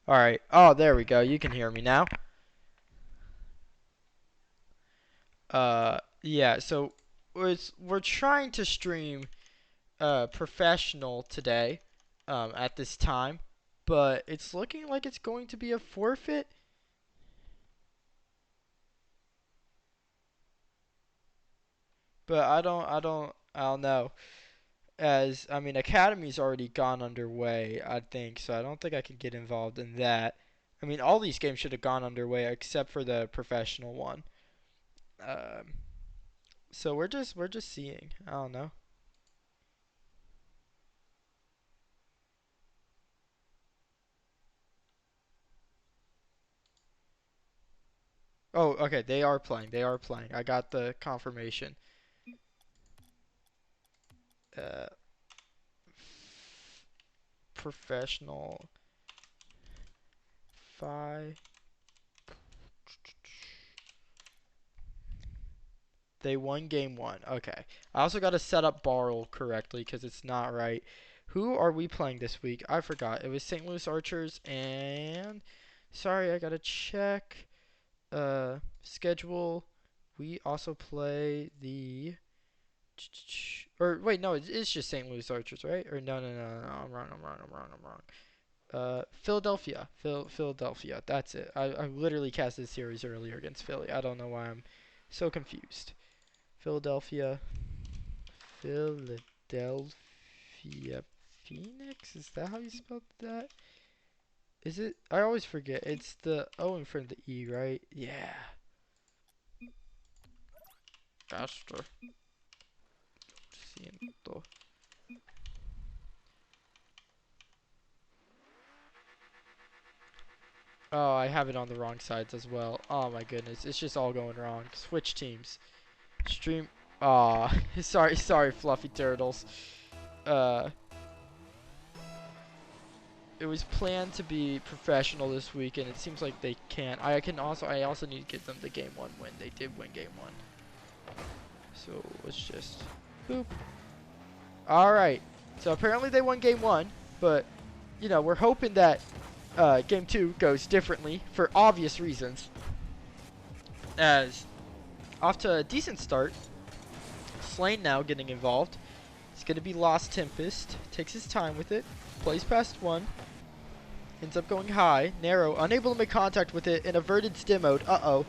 Alright. Oh, there we go. You can hear me now. Yeah, so we're trying to stream professional today at this time, but it's looking like it's going to be a forfeit. But I don't know. As I mean, Academy's already gone underway, I think, so I don't think I can get involved in that. I mean, all these games should have gone underway except for the professional one. Um, so we're just seeing. I don't know. Oh, okay, they are playing. They are playing. I got the confirmation. Uh, Professional PHI. They won game one. Okay. I also got to set up Barrel correctly because it's not right. Who are we playing this week? I forgot. It was St. Louis Archers and... Sorry, I got to check. Schedule. We also play the... Or wait, no, it's just St. Louis Archers, right? Or no. I'm wrong. Philadelphia. Philadelphia. That's it. I literally cast this series earlier against Philly. I don't know why I'm so confused. Philadelphia. Philadelphia Phoenix? Is that how you spelled that? Is it? I always forget. It's the O in front of the E, right? Yeah. Castro. Siento. Oh, I have it on the wrong sides as well. Oh my goodness. It's just all going wrong. Switch teams. Stream. Aw. Sorry, fluffy turtles. Uh, it was planned to be professional this week, and it seems like they can't. I also need to get them the game one win. They did win game one. So let's just boop. All right. So apparently they won game one, but you know we're hoping that game two goes differently for obvious reasons. As off to a decent start. Slane now getting involved. It's going to be Lost Tempest. Takes his time with it. Plays past one. Ends up going high. Narrow, unable to make contact with it in averted stim mode. Uh-oh.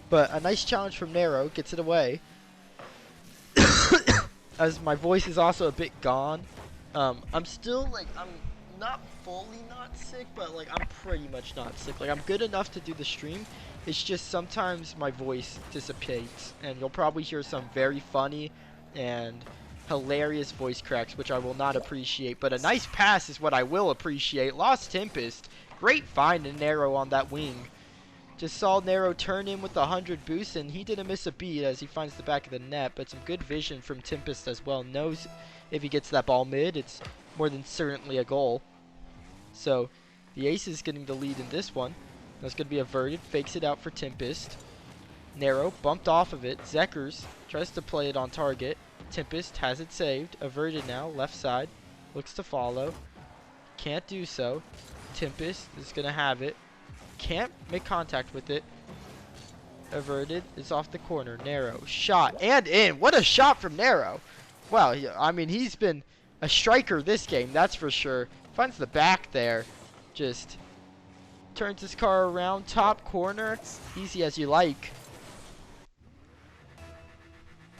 But a nice challenge from Narrow. Gets it away. As my voice is also a bit gone. I'm still, like, I'm not fully not sick, but, like, I'm pretty much not sick. Like, I'm good enough to do the stream. It's just sometimes my voice dissipates. And you'll probably hear some very funny and hilarious voice cracks, which I will not appreciate. But a nice pass is what I will appreciate. Lost Tempest. Great find and Narrow on that wing. Just saw Narrow turn in with the 100 boost, and he didn't miss a beat as he finds the back of the net. But some good vision from Tempest as well. Knows if he gets that ball mid, it's more than certainly a goal. So the ace is getting the lead in this one. That's going to be averted. Fakes it out for Tempest. Narrow bumped off of it. Zekers tries to play it on target. Tempest has it saved. Averted now. Left side. Looks to follow. Can't do so. Tempest is going to have it. Can't make contact with it. Averted. It's off the corner. Narrow. Shot. And in. What a shot from Narrow. Well, I mean, he's been a striker this game. That's for sure. Finds the back there. Just turns his car around. Top corner. Easy as you like.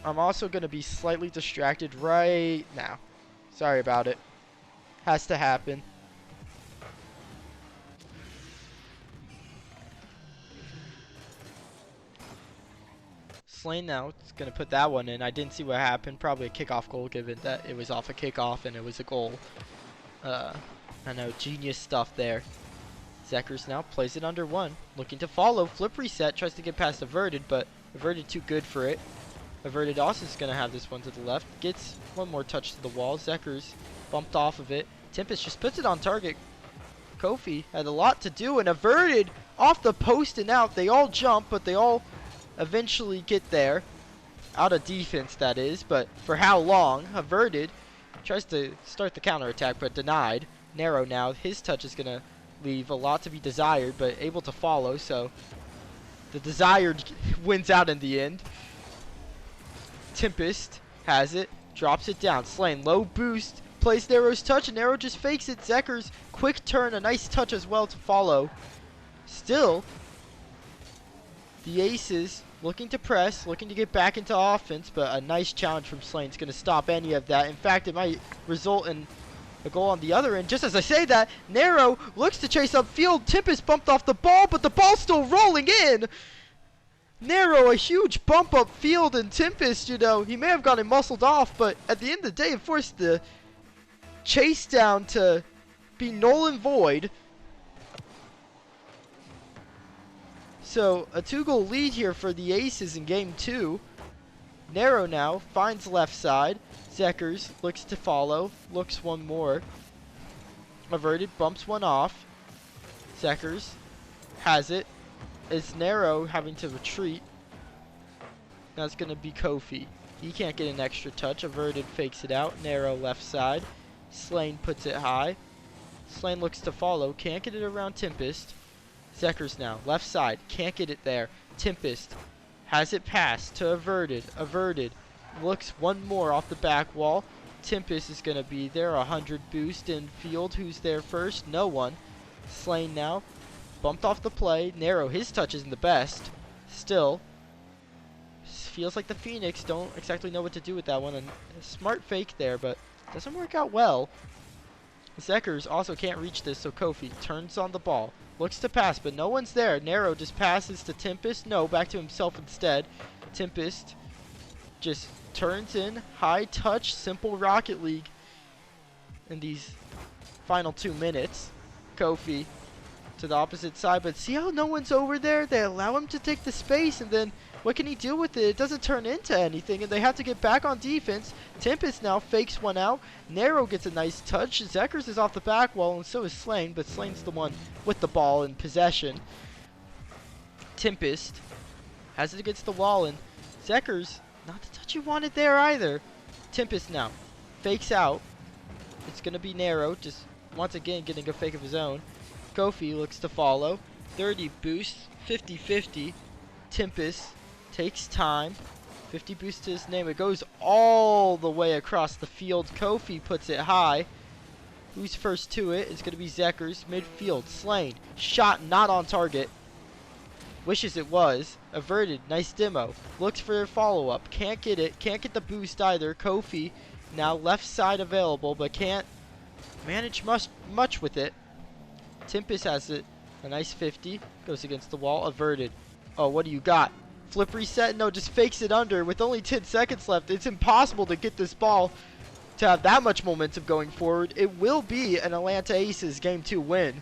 I'm also going to be slightly distracted right now. Sorry about it. Has to happen. Slane now is going to put that one in. I didn't see what happened. Probably a kickoff goal given that it was off a kickoff and it was a goal. I know, genius stuff there. Zekers now plays it under one. Looking to follow. Flip reset. Tries to get past Averted, but Averted too good for it. Averted also is going to have this one to the left. Gets one more touch to the wall. Zekers bumped off of it. Tempest just puts it on target. Kofi had a lot to do, and Averted off the post and out. They all jump, but they all eventually get there. Out of defense, that is, but for how long? Averted tries to start the counterattack, but denied. Narrow now. His touch is going to leave a lot to be desired, but able to follow, so the desired wins out in the end. Tempest has it, drops it down. Slain, low boost, plays Nero's touch, and Nero just fakes it. Zekker's quick turn, a nice touch as well to follow. Still, the Aces looking to press, looking to get back into offense, but a nice challenge from Slain is going to stop any of that. In fact, it might result in a goal on the other end. Just as I say that, Nero looks to chase upfield. Tempest bumped off the ball, but the ball's still rolling in. Nero, a huge bump up field, and Tempest, you know, he may have gotten muscled off, but at the end of the day, it forced the chase down to be null and void. So, a 2-goal lead here for the Aces in game 2. Nero now finds left side. Zekkers looks to follow, looks one more. Averted, bumps one off. Zekkers has it. It's Nero having to retreat. Now it's going to be Kofi. He can't get an extra touch. Averted fakes it out. Nero left side. Slain puts it high. Slain looks to follow. Can't get it around Tempest. Zekkers now. Left side. Can't get it there. Tempest has it passed to Averted. Averted looks one more off the back wall. Tempest is going to be there. 100 boost in field. Who's there first? No one. Slain now. Bumped off the play. Nero, his touch isn't the best. Still, feels like the Phoenix don't exactly know what to do with that one. And a smart fake there, but doesn't work out well. Zekkers also can't reach this, so Kofi turns on the ball. Looks to pass, but no one's there. Nero just passes to Tempest. No, back to himself instead. Tempest just turns in. High touch, simple Rocket League in these final 2 minutes. Kofi to the opposite side, but see how no one's over there? They allow him to take the space, and then what can he do with it? It doesn't turn into anything, and they have to get back on defense. Tempest now fakes one out. Nero gets a nice touch. Zekkers is off the back wall, and so is Slain, but Slain's the one with the ball in possession. Tempest has it against the wall, and Zekkers, not the touch you wanted there either. Tempest now fakes out. It's going to be Nero, just once again getting a fake of his own. Kofi looks to follow. 30 boost, 50-50. Tempest takes time. 50 boost to his name. It goes all the way across the field. Kofi puts it high. Who's first to it? It's going to be Zekkers. Midfield. Slain. Shot not on target. Wishes it was. Averted. Nice demo. Looks for their follow-up. Can't get it. Can't get the boost either. Kofi now left side available, but can't manage much with it. Tempest has it. A nice 50. Goes against the wall. Averted. Oh, what do you got? Flip reset? No, just fakes it under. With only 10 seconds left, it's impossible to get this ball to have that much momentum going forward. It will be an Atlanta Aces Game 2 win,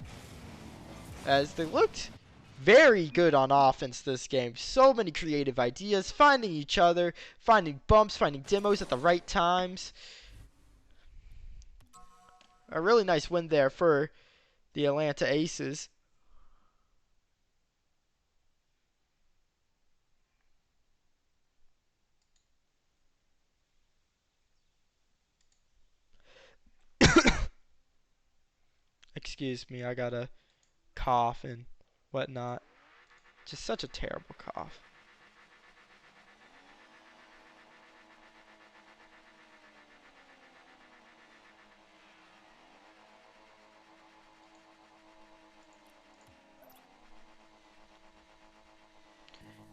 as they looked very good on offense this game. So many creative ideas, finding each other, finding bumps, finding demos at the right times. A really nice win there for the Atlanta Aces. Excuse me, I got a cough and whatnot. Just such a terrible cough.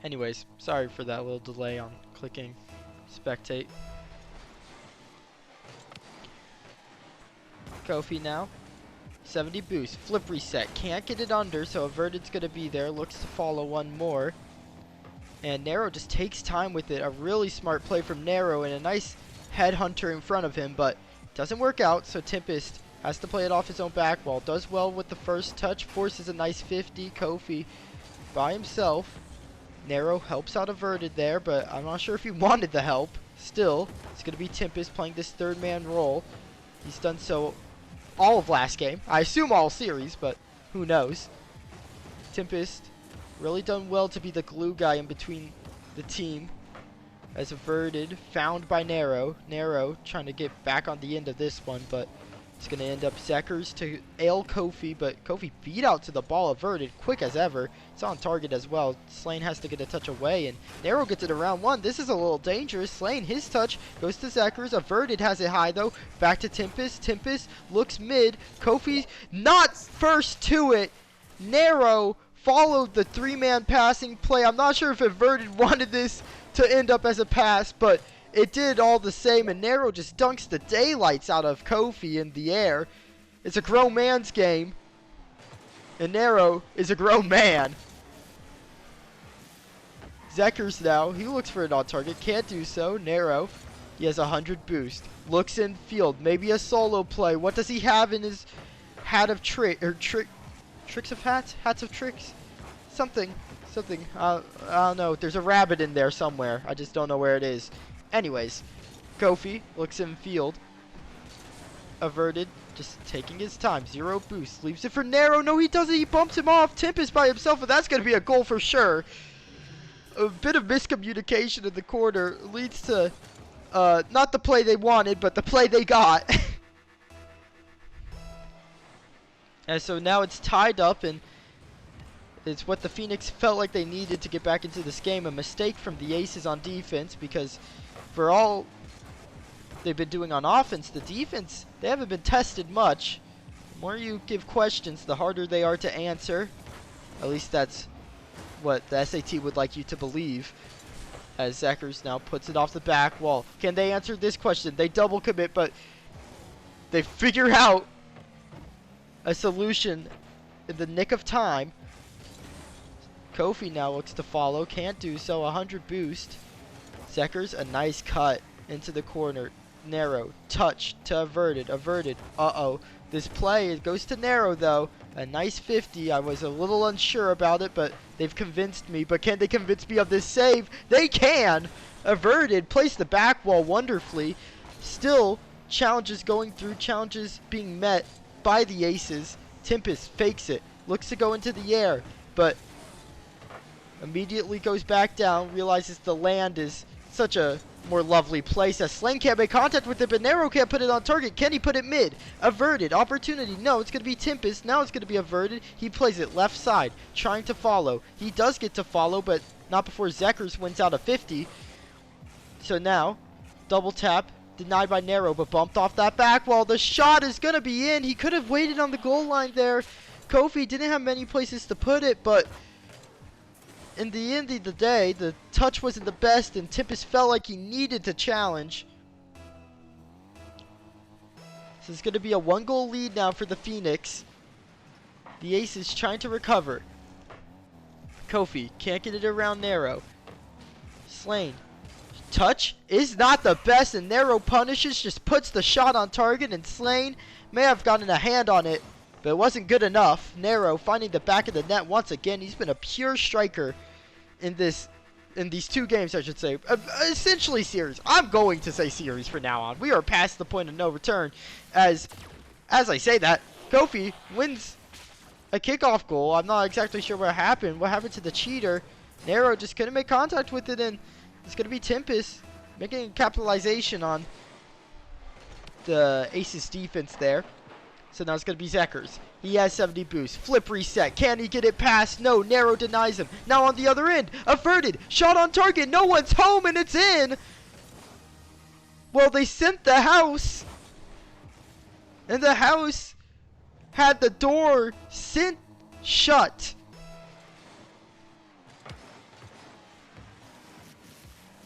Anyways, sorry for that little delay on clicking spectate. Kofi now. 70 boost. Flip reset. Can't get it under, so Averted's going to be there. Looks to follow one more. And Nero just takes time with it. A really smart play from Nero and a nice headhunter in front of him, but doesn't work out, so Tempest has to play it off his own back wall. Does well with the first touch. Forces a nice 50. Kofi by himself. Nero helps out Averted there, but I'm not sure if he wanted the help. Still, it's going to be Tempest playing this third man role. He's done so all of last game. I assume all series, but who knows. Tempest really done well to be the glue guy in between the team. As Averted, found by Nero. Nero trying to get back on the end of this one, but It's going to end up Zekers to ail Kofi, but Kofi beat out to the ball, averted, quick as ever. It's on target as well. Slane has to get a touch away, and Nero gets it around one. This is a little dangerous. Slane, his touch goes to Zekers. Averted has it high, though. Back to Tempest. Tempest looks mid. Kofi not first to it. Nero followed the three-man passing play. I'm not sure if Averted wanted this to end up as a pass, but it did all the same, and Nero just dunks the daylights out of Kofi in the air. It's a grown man's game, and Nero is a grown man. Zekers now, he looks for it on target, can't do so. Nero, he has 100 boost. Looks in field, maybe a solo play. What does he have in his hat of tricks of hats? Hats of tricks? Something. I don't know. There's a rabbit in there somewhere. I just don't know where it is. Anyways, Kofi looks in field. Averted, just taking his time. 0 boost. Leaves it for Nero. No, he doesn't. He bumps him off. Tempest by himself, and that's going to be a goal for sure. A bit of miscommunication in the corner leads to not the play they wanted, but the play they got. And so now it's tied up, and it's what the Phoenix felt like they needed to get back into this game. A mistake from the Aces on defense, because for all they've been doing on offense, the defense, they haven't been tested much. The more you give questions, the harder they are to answer. At least that's what the SAT would like you to believe. As Zekers now puts it off the back wall. Can they answer this question? They double commit, but they figure out a solution in the nick of time. Kofi now looks to follow. Can't do so. 100 boost. Zekers, a nice cut into the corner. Nero, touch to Averted. Averted. Uh-oh. This play, it goes to Nero, though. A nice 50. I was a little unsure about it, but they've convinced me. But can they convince me of this save? They can! Averted. Placed the back wall wonderfully. Still, challenges going through. Challenges being met by the Aces. Tempest fakes it. Looks to go into the air. But immediately goes back down. Realizes the land is such a more lovely place as Slane can't make contact with it, but Nero can't put it on target. Can he put it mid? Averted. Opportunity. No, it's going to be Tempest. Now it's going to be Averted. He plays it left side, trying to follow. He does get to follow, but not before Zekers wins out of 50. So now, double tap. Denied by Nero, but bumped off that back wall. The shot is going to be in. He could have waited on the goal line there. Kofi didn't have many places to put it, but in the end of the day, the touch wasn't the best, and Tempest felt like he needed to challenge. So it's going to be a 1-goal lead now for the Phoenix. The Aces trying to recover. Kofi can't get it around Nero. Slane. Touch is not the best, and Nero punishes, just puts the shot on target, and Slane may have gotten a hand on it, but it wasn't good enough. Nero finding the back of the net once again. He's been a pure striker in these 2 games, I should say. Essentially series. I'm going to say series from now on. We are past the point of no return. As I say that, Kofi wins a kickoff goal. I'm not exactly sure what happened. What happened to the cheater? Nero just couldn't make contact with it, and it's going to be Tempest making a capitalization on the Aces defense there. So now it's going to be Zekers. He has 70 boost. Flip reset. Can he get it past? No. Nero denies him. Now on the other end. Averted. Shot on target. No one's home, and it's in. Well, they sent the house. And the house had the door sent shut.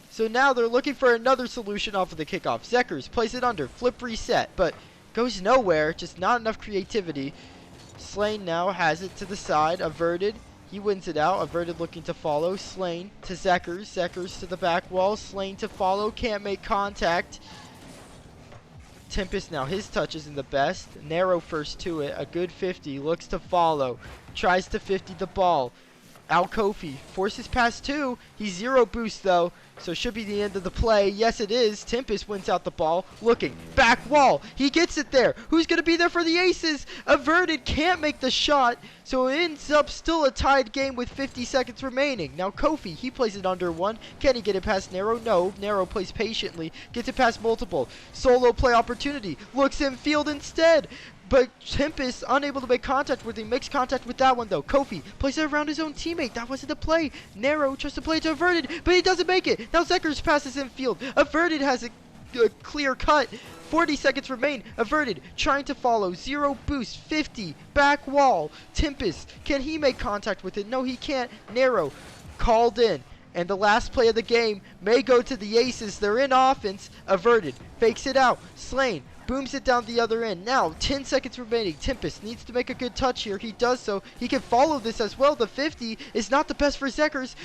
So now they're looking for another solution off of the kickoff. Zekers plays it under. Flip reset. But goes nowhere. Just not enough creativity. Slane now has it to the side. Averted. He wins it out. Averted looking to follow. Slane to Zekers. Zekers to the back wall. Slane to follow. Can't make contact. Tempest now. His touch isn't the best. Nero first to it. A good 50. Looks to follow. Tries to 50 the ball. Out Kofi. Forces past 2. He's 0 boost though. So should be the end of the play. Yes, it is. Tempest wins out the ball. Looking. Back wall. He gets it there. Who's going to be there for the aces? Averted can't make the shot. So it ends up still a tied game with 50 seconds remaining. Now Kofi, he plays it under 1. Can he get it past Narrow? No. Narrow plays patiently. Gets it past multiple. Solo play opportunity. Looks in field instead. But Tempest unable to make contact with him. Makes contact with that one though. Kofi plays it around his own teammate. That wasn't the play. Narrow tries to play it to Averted, but he doesn't make it. Now Zekers passes in field. Averted has a clear cut. 40 seconds remain. Averted trying to follow. 0 boost. 50. Back wall. Tempest. Can he make contact with it? No, he can't. Narrow called in. And the last play of the game may go to the aces. They're in offense. Averted fakes it out. Slain booms it down the other end. Now 10 seconds remaining. Tempest needs to make a good touch here. He does so. He can follow this as well. The 50 is not the best for Zekers.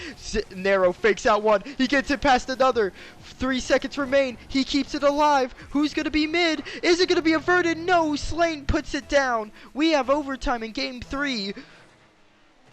Narrow fakes out one. He gets it past another. 3 seconds remain. He keeps it alive. Who's going to be mid? Is it going to be Averted? No. Slain puts it down. We have overtime in game 3.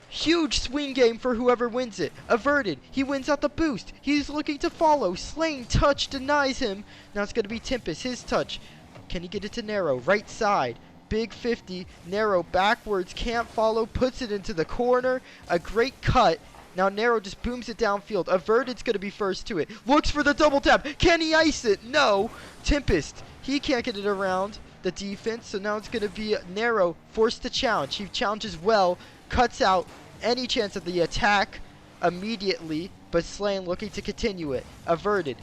Huge swing game for whoever wins it. Averted. He wins out the boost. He's looking to follow. Slain touch denies him. Now it's going to be Tempest. His touch. Can he get it to Narrow? Right side. Big 50. Narrow backwards. Can't follow. Puts it into the corner. A great cut. Now Narrow just booms it downfield. Averted's going to be first to it. Looks for the double tap. Can he ice it? No. Tempest. He can't get it around the defense. So now it's going to be Narrow forced to challenge. He challenges well. Cuts out any chance of the attack immediately. But Slain looking to continue it. Averted.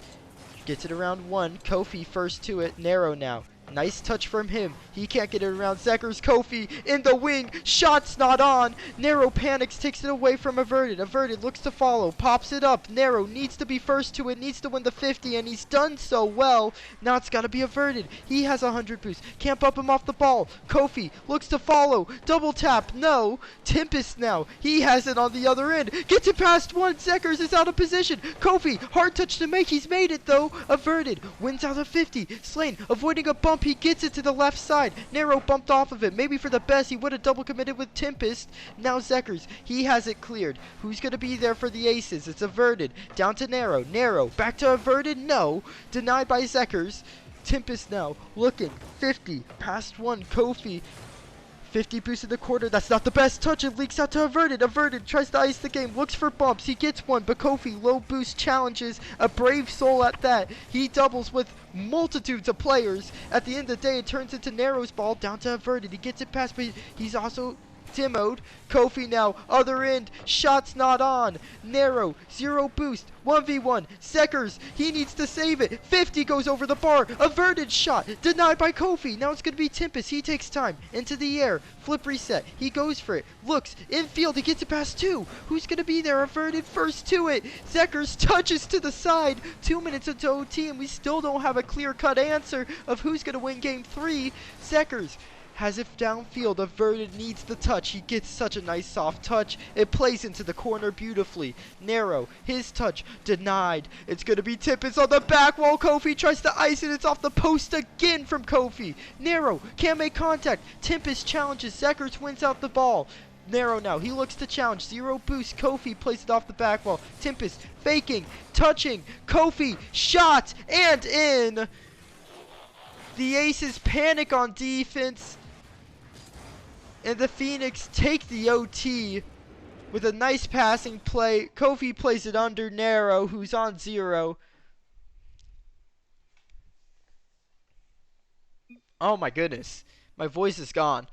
Gets it around 1. Kofi first to it. Narrow now. Nice touch from him. He can't get it around Zekers. Kofi in the wing. Shot's not on. Narrow panics. Takes it away from Averted. Averted looks to follow. Pops it up. Narrow needs to be first to it. Needs to win the 50. And he's done so well. Now it's got to be Averted. He has 100 boost. Can't bump him off the ball. Kofi looks to follow. Double tap. No. Tempest now. He has it on the other end. Gets it past 1. Zekers is out of position. Kofi. Hard touch to make. He's made it though. Averted. Wins out of 50. Slain. Avoiding a bump. He gets it to the left side. Narrow bumped off of it. Maybe for the best. He would have double committed with Tempest. Now Zekers. He has it cleared. Who's going to be there for the aces? It's Averted. Down to Narrow. Narrow. Back to Averted. No. Denied by Zekers. Tempest now. Looking. 50. Past 1. Kofi. 50 boost in the quarter. That's not the best touch. It leaks out to Averted. Averted tries to ice the game. Looks for bumps. He gets one. But Kofi low boost challenges. A brave soul at that. He doubles with multitudes of players. At the end of the day, it turns into Narrow's ball down to Averted. He gets it past, but he's also demoed. Kofi now, other end, shots not on. Narrow, 0 boost, 1v1. Zekers, he needs to save it. 50 goes over the bar. Averted shot, denied by Kofi. Now it's going to be Tempest. He takes time, into the air, flip reset. He goes for it, looks, infield, he gets it past 2. Who's going to be there? Averted first to it. Zekers touches to the side. 2 minutes into OT, and we still don't have a clear-cut answer of who's going to win game 3. Zekers has it downfield. Averted needs the touch. He gets such a nice soft touch. It plays into the corner beautifully. Narrow, his touch denied. It's going to be Tempest on the back wall. Kofi tries to ice it. It's off the post again from Kofi. Narrow can't make contact. Tempest challenges. Zekers wins out the ball. Narrow now. He looks to challenge. 0 boost. Kofi plays it off the back wall. Tempest faking, touching. Kofi shot and in. The Aces panic on defense. And the Phoenix take the OT with a nice passing play. Kofi plays it under Narrow, who's on 0. Oh my goodness. My voice is gone.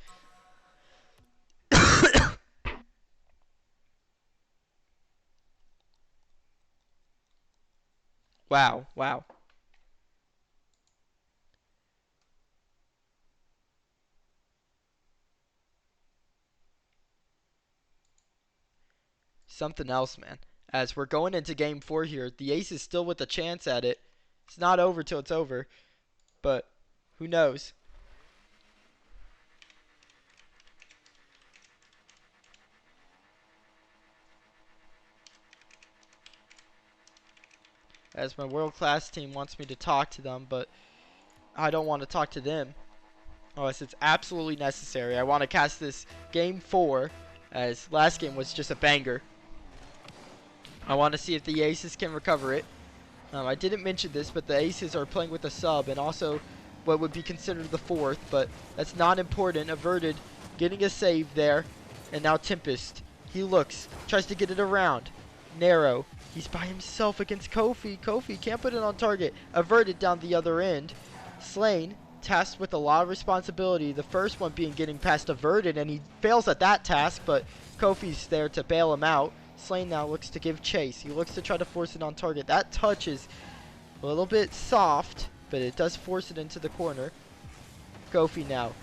Wow, wow. Something else, man. As we're going into game 4 here, the Ace is still with a chance at it. It's not over till it's over, but who knows? As my world-class team wants me to talk to them, but I don't want to talk to them unless it's absolutely necessary. I want to cast this game 4, as last game was just a banger. I want to see if the aces can recover it. I didn't mention this, but the aces are playing with a sub and also what would be considered the fourth, but that's not important. Averted, getting a save there. And now Tempest. He looks, tries to get it around. Narrow. He's by himself against Kofi. Kofi can't put it on target. Averted down the other end. Slain, tasked with a lot of responsibility. The first one being getting past Averted, and he fails at that task, but Kofi's there to bail him out. Slain now looks to give chase. He looks to try to force it on target. That touch is a little bit soft, but it does force it into the corner. Kofi now.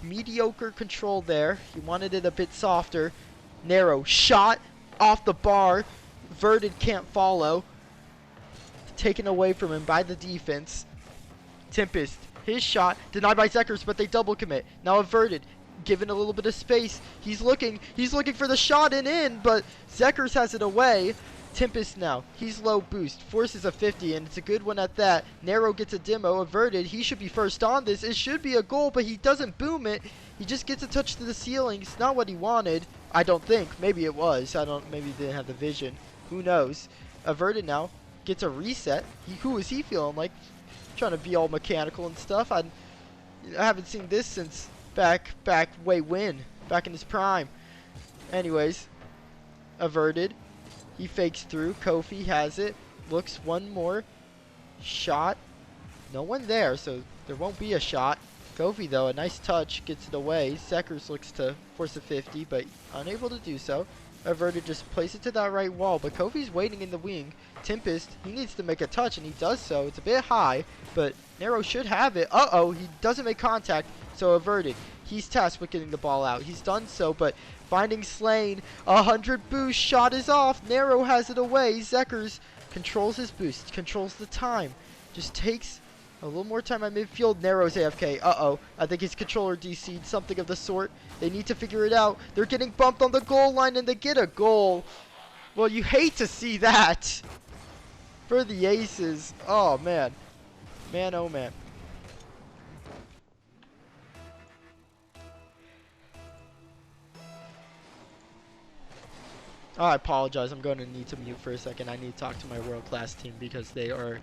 Mediocre control there. He wanted it a bit softer. Narrow shot off the bar. Verted can't follow. Taken away from him by the defense. Tempest, his shot denied by Zekers, but they double commit. Now Averted, given a little bit of space. He's looking for the shot and in, but Zekers has it away. Tempest now, he's low boost, forces a 50, and it's a good one at that. Narrow gets a demo. Averted, he should be first on this. It should be a goal, but he doesn't boom it. He just gets a touch to the ceiling. It's not what he wanted, I don't think. Maybe it was. Maybe he didn't have the vision. Who knows? Averted now gets a reset. Who is he feeling like? Trying to be all mechanical and stuff. I haven't seen this since back when, back in his prime. Anyways, Averted. He fakes through. Kofi has it. Looks one more. Shot. No one there, so there won't be a shot. Kofi, though, a nice touch. Gets it away. Zekers looks to force a 50, but unable to do so. Averted just place it to that right wall, but Kofi's waiting in the wing. Tempest, he needs to make a touch, and he does so. It's a bit high, but Narrow should have it. Uh-oh, he doesn't make contact, so Averted. He's tasked with getting the ball out. He's done so, but finding Slain. 100 boost. Shot is off. Narrow has it away. Zekers controls his boost. Controls the time. Just takes a little more time at midfield. Narrow's AFK. Uh-oh. I think his controller DC'd something of the sort. They need to figure it out. They're getting bumped on the goal line, and they get a goal. Well, you hate to see that. For the aces. Oh, man. Man, oh, man. I apologize. I'm going to need to mute for a second. I need to talk to my world-class team because they are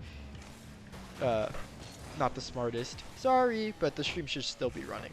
not the smartest. Sorry, but the stream should still be running.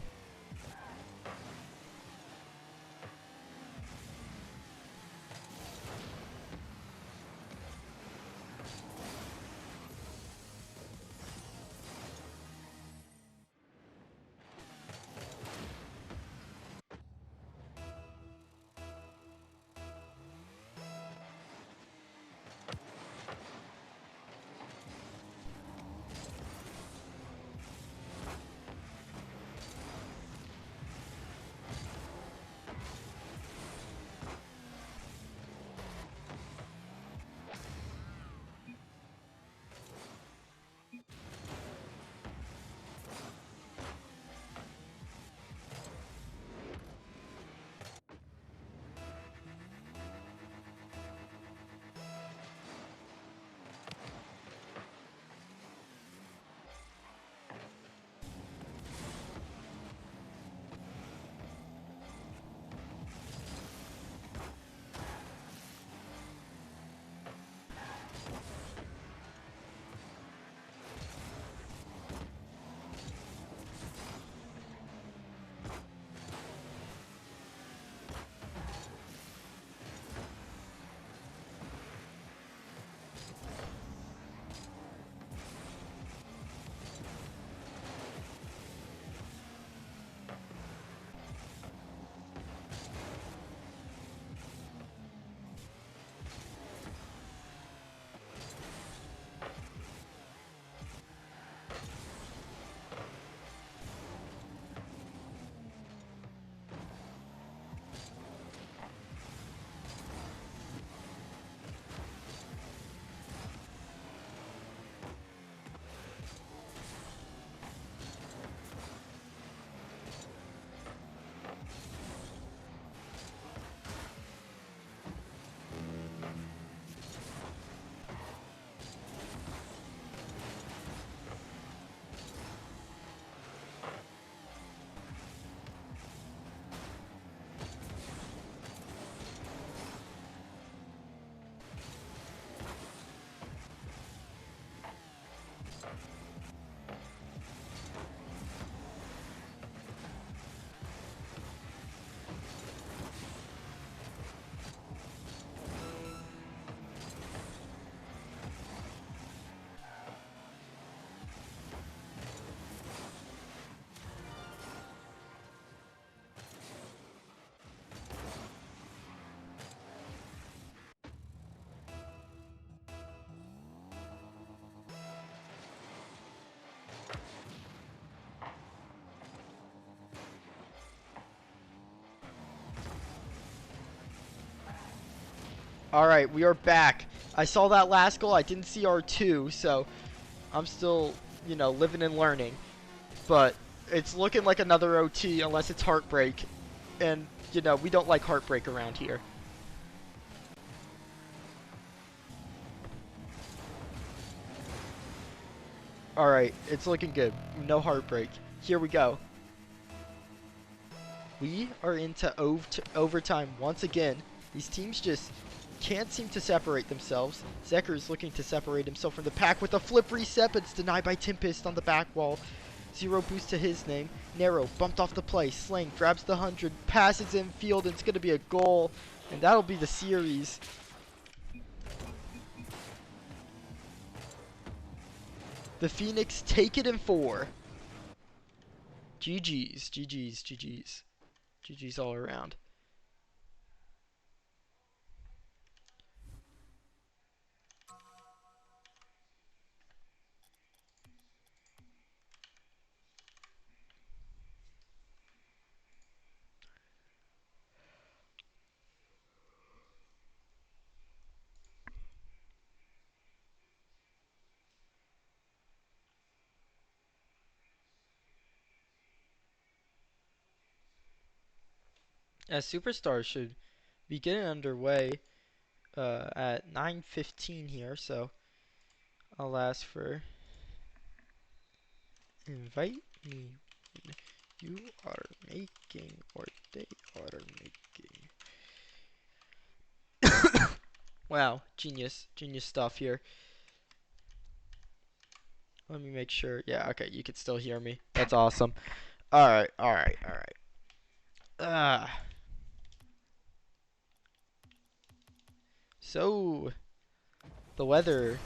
All right, we are back. I saw that last goal. I didn't see R2, so I'm still, living and learning. But it's looking like another OT unless it's heartbreak. And, we don't like heartbreak around here. All right, it's looking good. No heartbreak. Here we go. We are into overtime once again. These teams just can't seem to separate themselves. Zeker is looking to separate himself from the pack with a flip reset, but it's denied by Tempest on the back wall. Zero boost to his name. Narrow bumped off the play. Slang grabs the 100, passes in field, and it's going to be a goal. And that'll be the series. The Phoenix take it in 4. GG's, GG's, GG's. GG's all around. As Superstars should be getting underway at 9:15 here, so I'll ask for invite me when you are making or they are making. Wow, genius stuff here. Let me make sure. Yeah, okay, you can still hear me. That's awesome. Alright. So, the weather.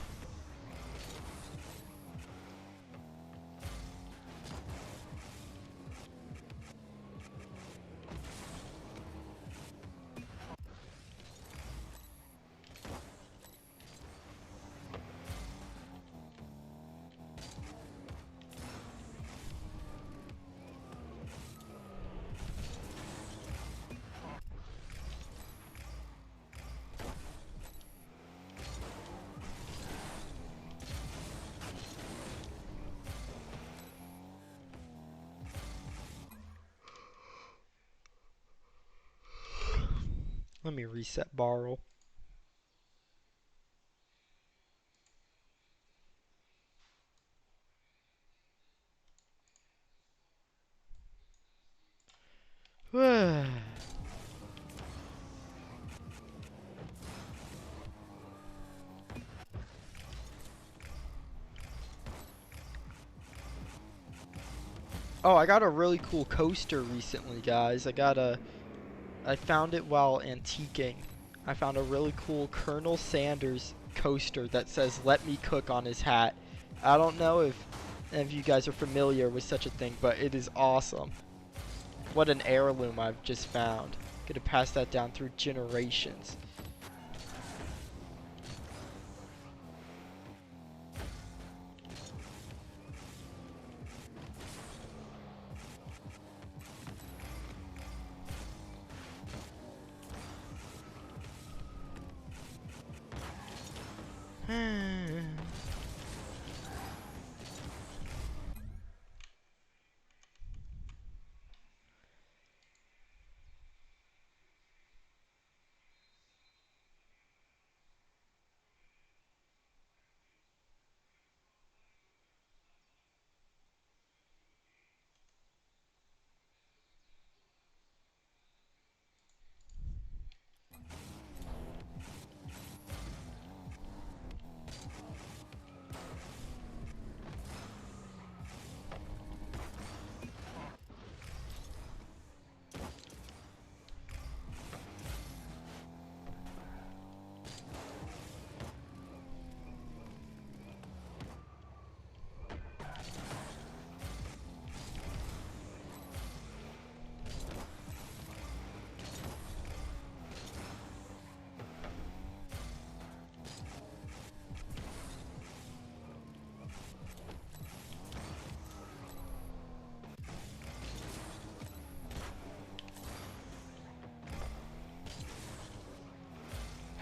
Let me reset Barrel. Oh, I got a really cool coaster recently, guys. I found it while antiquing. I found a really cool Colonel Sanders coaster that says "Let me cook" on his hat. I don't know if any of you guys are familiar with such a thing, but it is awesome. What an heirloom I've just found. Gonna pass that down through generations.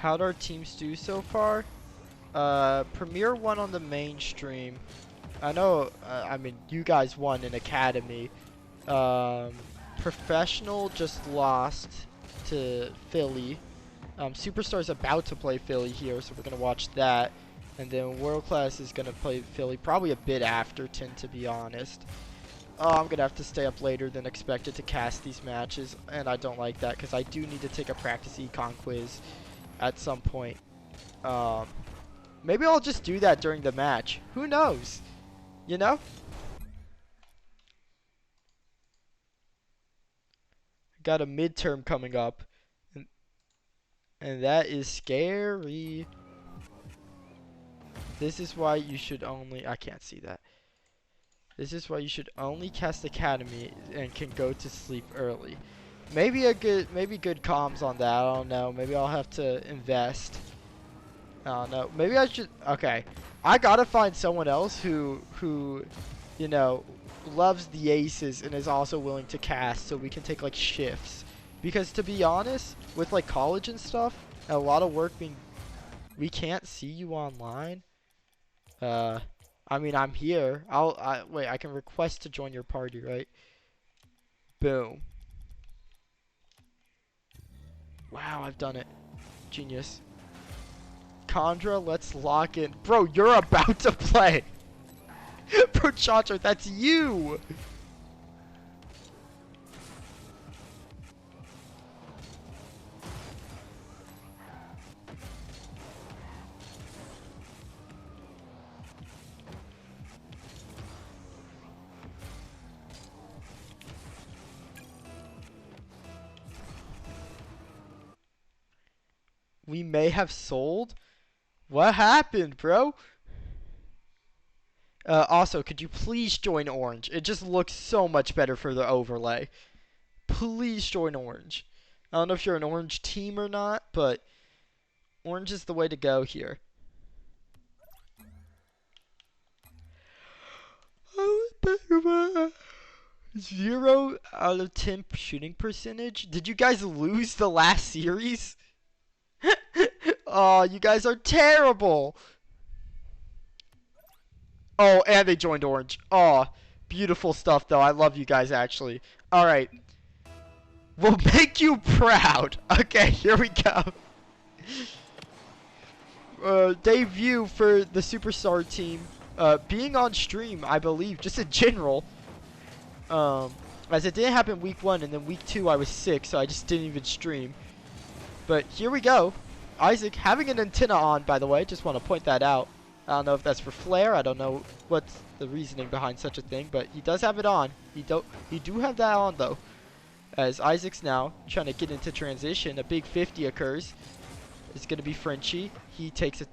How'd our teams do so far? Premier won on the mainstream. I know, I mean, you guys won in Academy. Professional just lost to Philly. Superstar's about to play Philly here, so we're going to watch that. And then World Class is going to play Philly probably a bit after 10, to be honest. Oh, I'm going to have to stay up later than expected to cast these matches, and I don't like that because I do need to take a practice econ quiz at some point. Maybe I'll just do that during the match. Who knows? You know? Got a midterm coming up. And that is scary. This is why you should only... I can't see that. This is why you should only cast Academy and can go to sleep early. Maybe good comms on that. I don't know. Maybe I'll have to invest. I don't know. Maybe I should... Okay. I gotta find someone else who, you know, loves the aces and is also willing to cast so we can take, like, shifts. Because, to be honest, with, like, college and stuff, and a lot of work being... We can't see you online. I mean, I'm here. Wait, I can request to join your party, right? Boom. Wow, I've done it. Genius. Condra, let's lock in. Bro, you're about to play. Bro, Chacho, that's you. We may have sold? What happened, bro? Also, could you please join Orange? It just looks so much better for the overlay. Please join Orange. I don't know if you're an Orange team or not, but Orange is the way to go here. 0 out of 10 shooting percentage? Did you guys lose the last series? Oh, you guys are terrible. Oh, and they joined Orange. Oh, beautiful stuff, though. I love you guys, actually. All right. We'll make you proud. Okay, here we go. Debut for the Superstar team. Being on stream, I believe, just in general. As it didn't happen week 1, and then week 2 I was sick, so I just didn't even stream. But here we go. Isaac having an antenna on, by the way. Just want to point that out. I don't know if that's for flare. I don't know what's the reasoning behind such a thing, but he does have it on. He do have that on, though. As Isaac's now trying to get into transition, a big 50 occurs. It's going to be Frenchie. He takes a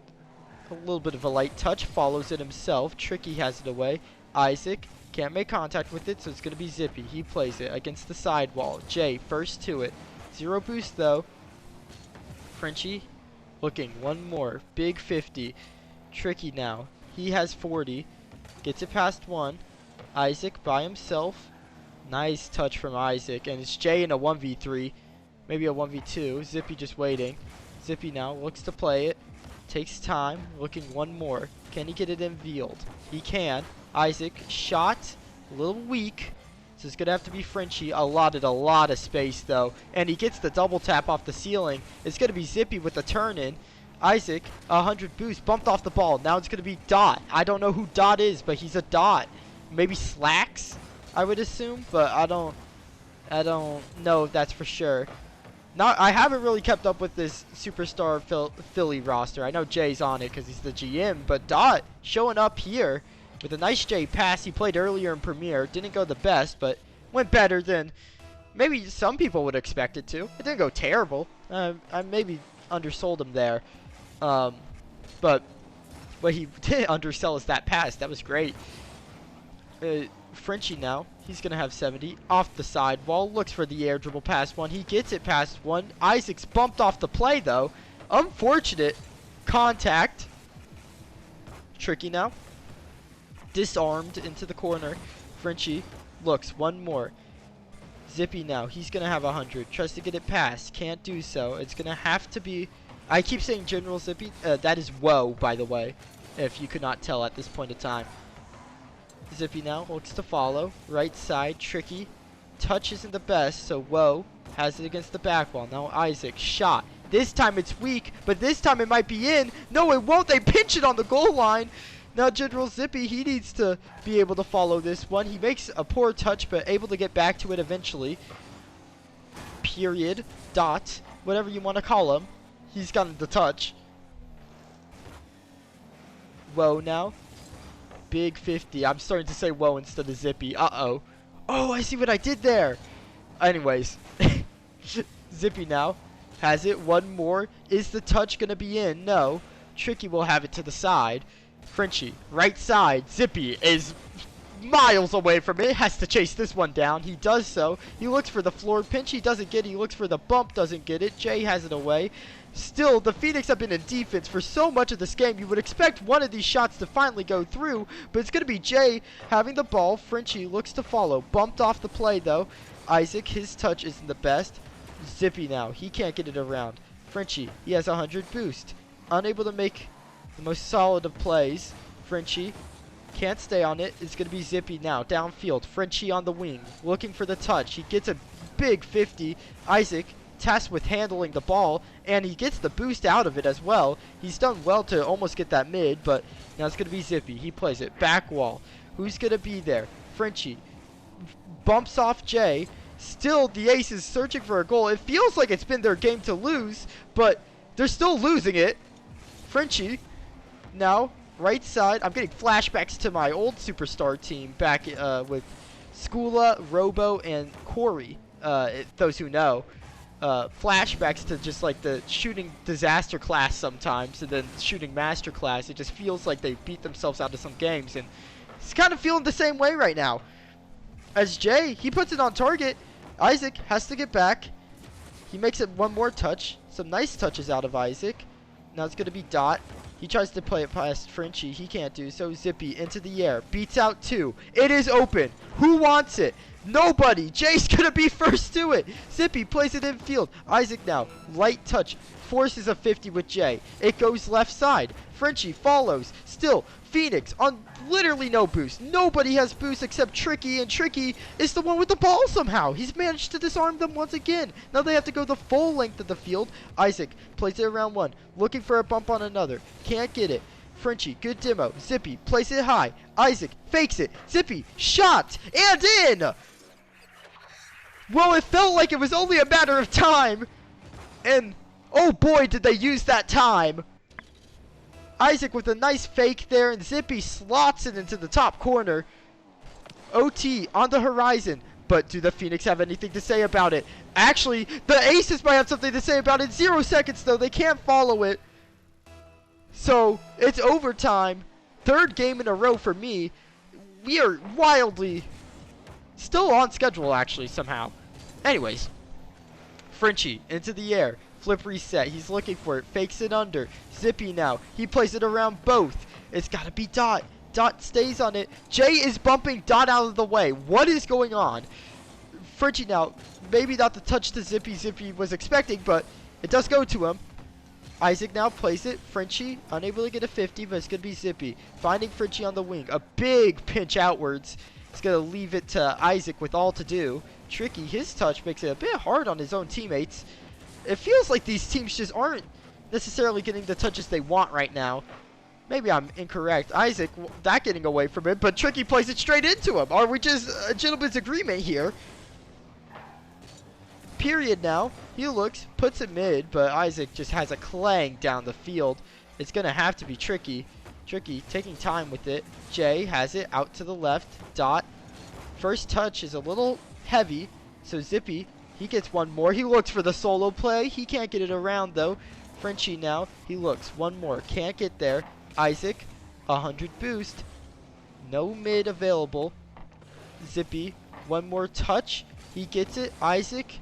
little bit of a light touch, follows it himself. Tricky has it away. Isaac can't make contact with it, so it's going to be Zippy. He plays it against the sidewall. Jay first to it. 0 boost, though. Frenchie looking one more. Big 50. Tricky now. He has 40. Gets it past 1. Isaac by himself. Nice touch from Isaac. And it's Jay in a 1v3. Maybe a 1v2. Zippy just waiting. Zippy now looks to play it. Takes time. Looking one more. Can he get it in field? He can. Isaac shot. A little weak. So it's going to have to be Frenchie. Allotted a lot of space, though. And he gets the double tap off the ceiling. It's going to be Zippy with the turn-in. Isaac, 100 boost. Bumped off the ball. Now it's going to be Dot. I don't know who Dot is, but he's a Dot. Maybe Slacks, I would assume. But I don't know if that's for sure. I haven't really kept up with this Superstar Philly roster. I know Jay's on it because he's the GM. But Dot showing up here. With a nice J pass, he played earlier in Premier. Didn't go the best, but went better than maybe some people would expect it to. It didn't go terrible. I maybe undersold him there. But what he didn't undersell is that pass. That was great. Frenchie now. He's going to have 70. Off the sidewall. Looks for the air dribble past 1. He gets it past 1. Isaac's bumped off the play, though. Unfortunate contact. Tricky now. Disarmed into the corner. Frenchie looks one more. Zippy now. He's going to have 100. Tries to get it past. Can't do so. It's going to have to be I keep saying General Zippy. That is whoa, by the way, if you could not tell at this point in time. Zippy now looks to follow. Right side, tricky. Touch isn't the best, so whoa. Has it against the back wall. Now Isaac, shot. This time it's weak, but this time it might be in. No, it won't. They pinch it on the goal line. Now General Zippy, he needs to be able to follow this one. He makes a poor touch, but able to get back to it eventually. Period. Dot. Whatever you want to call him. He's gotten the touch. Whoa now. Big 50. I'm starting to say whoa instead of Zippy. Uh-oh. Oh, I see what I did there. Anyways. Zippy now. Has it. One more. Is the touch going to be in? No. Tricky will have it to the side. Frenchie. Right side. Zippy is miles away from it. Has to chase this one down. He does so. He looks for the floor pinch. He doesn't get it. He looks for the bump. Doesn't get it. Jay has it away. Still, the Phoenix have been in defense for so much of this game. You would expect one of these shots to finally go through, but it's going to be Jay having the ball. Frenchie looks to follow. Bumped off the play, though. Isaac, his touch isn't the best. Zippy now. He can't get it around. Frenchie, he has 100 boost. Unable to make the most solid of plays. Frenchie can't stay on it. It's going to be Zippy now. Downfield. Frenchie on the wing. Looking for the touch. He gets a big 50. Isaac tasked with handling the ball, and he gets the boost out of it as well. He's done well to almost get that mid, but now it's going to be Zippy. He plays it. Back wall. Who's going to be there? Frenchie bumps off Jay. Still, the Ace is searching for a goal. It feels like it's been their game to lose, but they're still losing it. Frenchie now, right side. I'm getting flashbacks to my old superstar team back with Skula, Robo, and Corey. Those who know. Flashbacks to just like the shooting disaster class sometimes, and then shooting master class. It just feels like they beat themselves out of some games, and it's kind of feeling the same way right now. As Jay, he puts it on target. Isaac has to get back. He makes it one more touch. Some nice touches out of Isaac. Now it's going to be Dot. He tries to play it past Frenchie. He can't do so. Zippy into the air. Beats out two. It is open. Who wants it? Nobody. Jay's going to be first to it. Zippy plays it in field. Isaac now. Light touch. Forces a 50 with Jay. It goes left side. Frenchie follows. Still, Phoenix on literally no boost. Nobody has boost except Tricky, and Tricky is the one with the ball somehow. He's managed to disarm them once again. Now they have to go the full length of the field. Isaac plays it around one. Looking for a bump on another. Can't get it. Frenchie, good demo. Zippy plays it high. Isaac fakes it. Zippy, shot, and in! Well, it felt like it was only a matter of time. And, oh boy, did they use that time. Isaac with a nice fake there, and Zippy slots it into the top corner. OT on the horizon. But do the Phoenix have anything to say about it? Actually, the Aces might have something to say about it. 0 seconds, though. They can't follow it. So, it's overtime. Third game in a row for me. We are wildly still on schedule, actually, somehow. Anyways. Frenchie into the air. Flip reset. He's looking for it. Fakes it under. Zippy now. He plays it around both. It's got to be Dot. Dot stays on it. Jay is bumping Dot out of the way. What is going on? Frenchie now. Maybe not the touch to Zippy was expecting, but it does go to him. Isaac now plays it. Frenchie unable to get a 50, but it's going to be Zippy. Finding Frenchie on the wing. A big pinch outwards. It's going to leave it to Isaac with all to do. Tricky. His touch makes it a bit hard on his own teammates. It feels like these teams just aren't necessarily getting the touches they want right now. Maybe I'm incorrect. Isaac, that getting away from it, but Tricky plays it straight into him. Are we just a gentleman's agreement here? Period now. He looks, puts it mid, but Isaac just has a clang down the field. It's going to have to be Tricky. Tricky taking time with it. Jay has it out to the left. Dot. First touch is a little heavy, so Zippy, he gets one more. He looks for the solo play. He can't get it around, though. Frenchie now. He looks. One more. Can't get there. Isaac, 100 boost. No mid available. Zippy, one more touch. He gets it. Isaac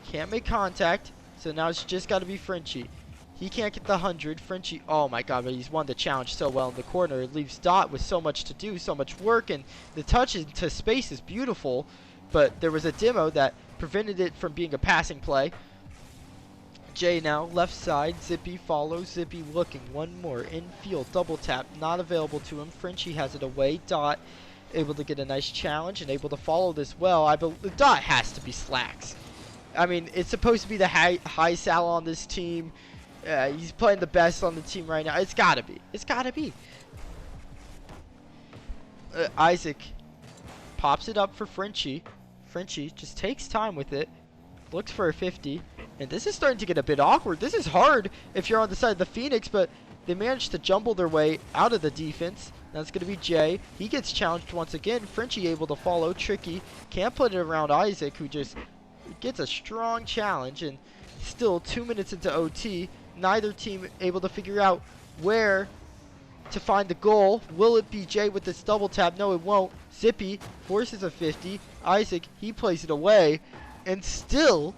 can't make contact. So now it's just got to be Frenchie. He can't get the 100. Frenchie, oh my god, but he's won the challenge so well in the corner. It leaves Dot with so much to do, so much work, and the touch into space is beautiful. But there was a demo that prevented it from being a passing play. Jay now, left side, Zippy follows, Zippy looking, one more, infield, double tap, not available to him, Frenchie has it away, Dot able to get a nice challenge and able to follow this well. The Dot has to be slacks. I mean, it's supposed to be the high Sal on this team. He's playing the best on the team right now. It's gotta be. It's gotta be. Isaac pops it up for Frenchie. Frenchie just takes time with it. Looks for a 50. And this is starting to get a bit awkward. This is hard if you're on the side of the Phoenix, but they managed to jumble their way out of the defense. That's going to be Jay. He gets challenged once again. Frenchie able to follow. Tricky. Can't put it around Isaac, who just gets a strong challenge. And still 2 minutes into OT. Neither team able to figure out where to find the goal. Will it be Jay with this double tap? No, it won't. Zippy forces a 50. Isaac, he plays it away. And still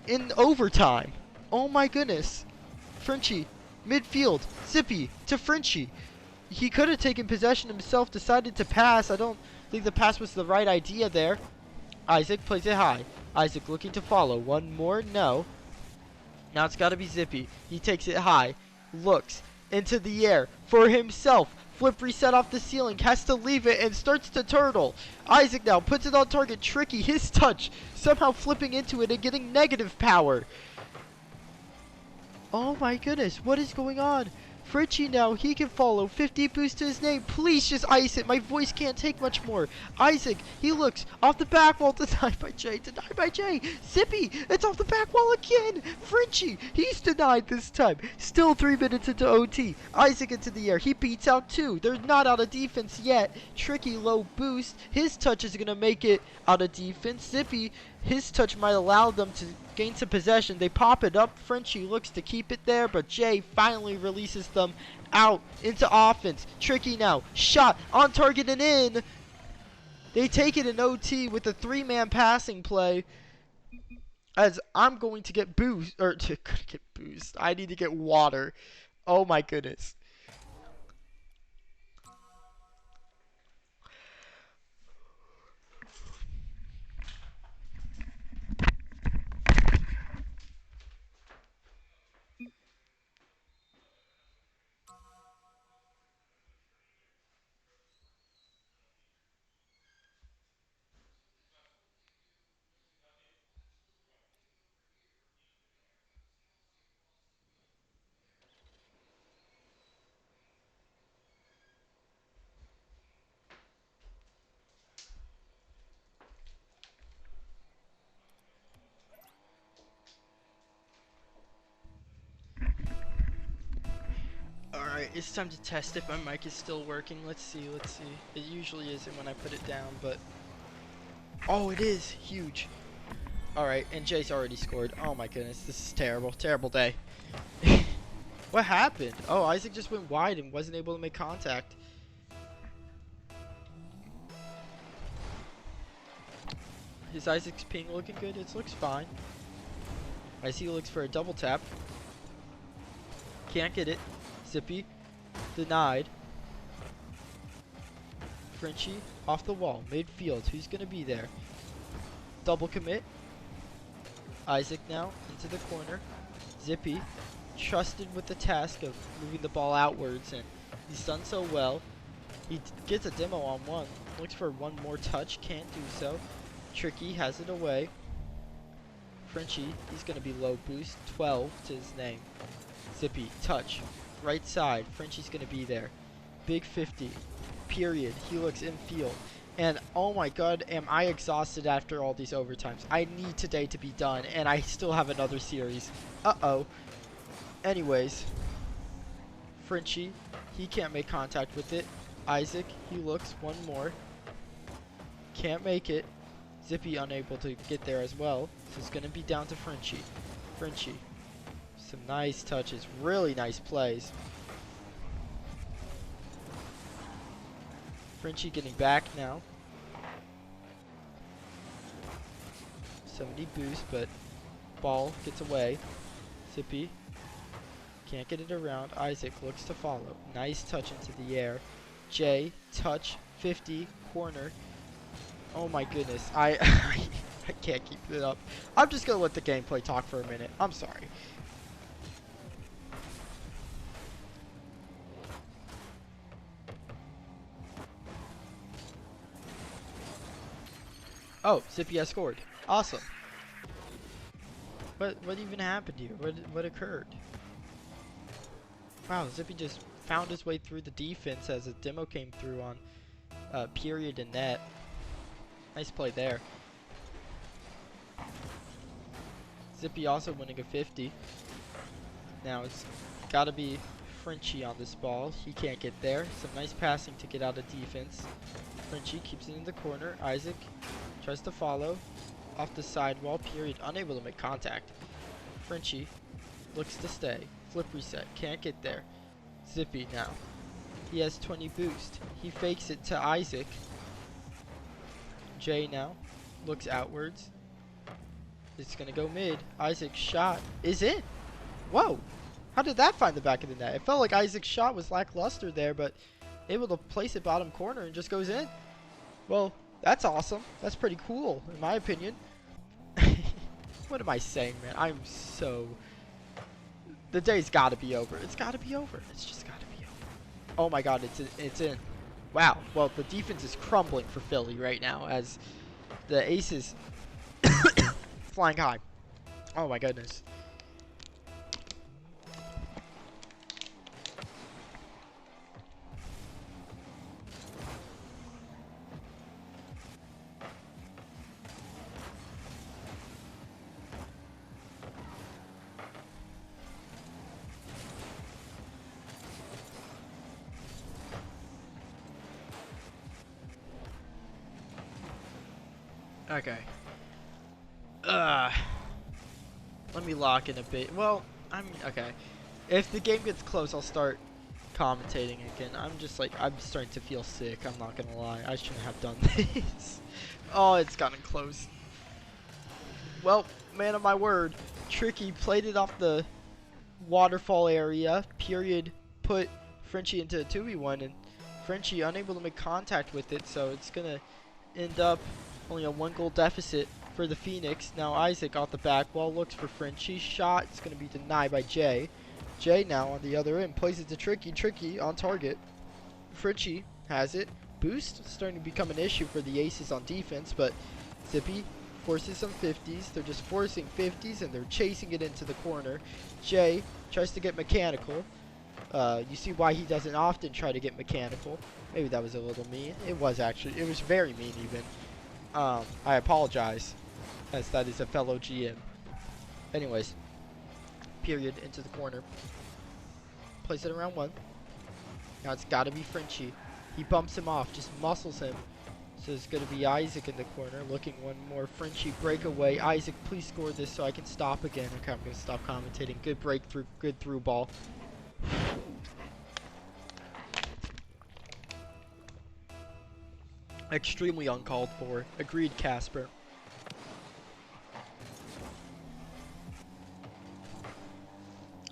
in overtime. Oh my goodness. Frenchie, midfield. Zippy to Frenchie. He could have taken possession himself, decided to pass. I don't think the pass was the right idea there. Isaac plays it high. Isaac looking to follow. One more, no. Now it's got to be Zippy. He takes it high. Looks into the air for himself. Flip reset off the ceiling. Has to leave it and starts to turtle. Isaac now puts it on target. Tricky. His touch. Somehow flipping into it and getting negative power. Oh my goodness. What is going on? Frenchie now, he can follow. 50 boost to his name. Please just ice it. My voice can't take much more. Isaac, he looks off the back wall. Denied by Jay. Denied by Jay. Zippy, it's off the back wall again. Frenchie, he's denied this time. Still 3 minutes into OT. Isaac into the air. He beats out 2. They're not out of defense yet. Tricky low boost. His touch is going to make it out of defense. Zippy, his touch might allow them to gain some possession. They pop it up. Frenchie looks to keep it there, but Jay finally releases them out into offense. Tricky now. Shot on target and in. They take it in OT with a 3-man passing play. As I'm going to get boost, or to get boost. I need to get water. Oh my goodness. Alright, it's time to test if my mic is still working. Let's see. It usually isn't when I put it down, but... Oh, it is! Huge. Alright, and Jay's already scored. Oh my goodness, this is terrible. Terrible day. What happened? Oh, Isaac just went wide and wasn't able to make contact. Is Isaac's ping looking good? It looks fine. I see he looks for a double tap. Can't get it. Zippy. Denied. Frenchie off the wall. Midfield. Who's going to be there? Double commit. Isaac now into the corner. Zippy. Trusted with the task of moving the ball outwards, and he's done so well. He gets a demo on one. Looks for one more touch. Can't do so. Tricky has it away. Frenchie. He's going to be low boost. 12 to his name. Zippy. Touch. Right side. Frenchie's going to be there. Big 50. Period. He looks in field. And oh my god, am I exhausted after all these overtimes. I need today to be done, and I still have another series. Uh-oh. Anyways. Frenchie. He can't make contact with it. Isaac. He looks. One more. Can't make it. Zippy unable to get there as well. So it's going to be down to Frenchie. Frenchie. Some nice touches. Really nice plays. Frenchie getting back now. 70 boost, but ball gets away. Zippy. Can't get it around. Isaac looks to follow. Nice touch into the air. Jay. Touch. 50. Corner. Oh my goodness. I I can't keep it up. I'm just gonna let the gameplay talk for a minute. I'm sorry. Oh, Zippy has scored. Awesome. What even happened here? What occurred? Wow, Zippy just found his way through the defense as a demo came through on period and net. Nice play there. Zippy also winning a 50. Now it's got to be Frenchie on this ball. He can't get there. Some nice passing to get out of defense. Frenchie keeps it in the corner. Isaac tries to follow. Off the sidewall, period. Unable to make contact. Frenchie looks to stay. Flip reset. Can't get there. Zippy now. He has 20 boost. He fakes it to Isaac. Jay now looks outwards. It's going to go mid. Isaac's shot is in. Whoa. How did that find the back of the net? It felt like Isaac's shot was lackluster there, but able to place it bottom corner and just goes in. Well, that's awesome. That's pretty cool, in my opinion. What am I saying, man? I'm so... The day's got to be over. It's got to be over. It's just got to be over. Oh my god, it's in. Wow. Well, the defense is crumbling for Philly right now as the aces flying high. Oh my goodness. Okay. Let me lock in a bit. Well, I mean, okay. If the game gets close, I'll start commentating again. I'm starting to feel sick. I'm not gonna lie. I shouldn't have done this. Oh, it's gotten close. Well, man of my word. Tricky played it off the waterfall area. Period. Put Frenchie into a 2v1, and Frenchie unable to make contact with it, so it's gonna end up only a 1-goal deficit for the Phoenix. Now Isaac off the back wall looks for Frenchie. Shot is going to be denied by Jay. Jay now on the other end plays it to Tricky. Tricky on target. Frenchie has it. Boost starting to become an issue for the Aces on defense, but Zippy forces some 50s. They're just forcing 50s and they're chasing it into the corner. Jay tries to get mechanical. You see why he doesn't often try to get mechanical. Maybe that was a little mean. It was actually. It was very mean even. I apologize, as that is a fellow GM. Anyways, period into the corner. Plays it around 1. Now it's got to be Frenchie. He bumps him off, just muscles him. So it's going to be Isaac in the corner, looking one more. Frenchie breakaway. Isaac, please score this so I can stop again. Okay, I'm going to stop commentating. Good breakthrough, good through ball. Extremely uncalled for. Agreed, Casper.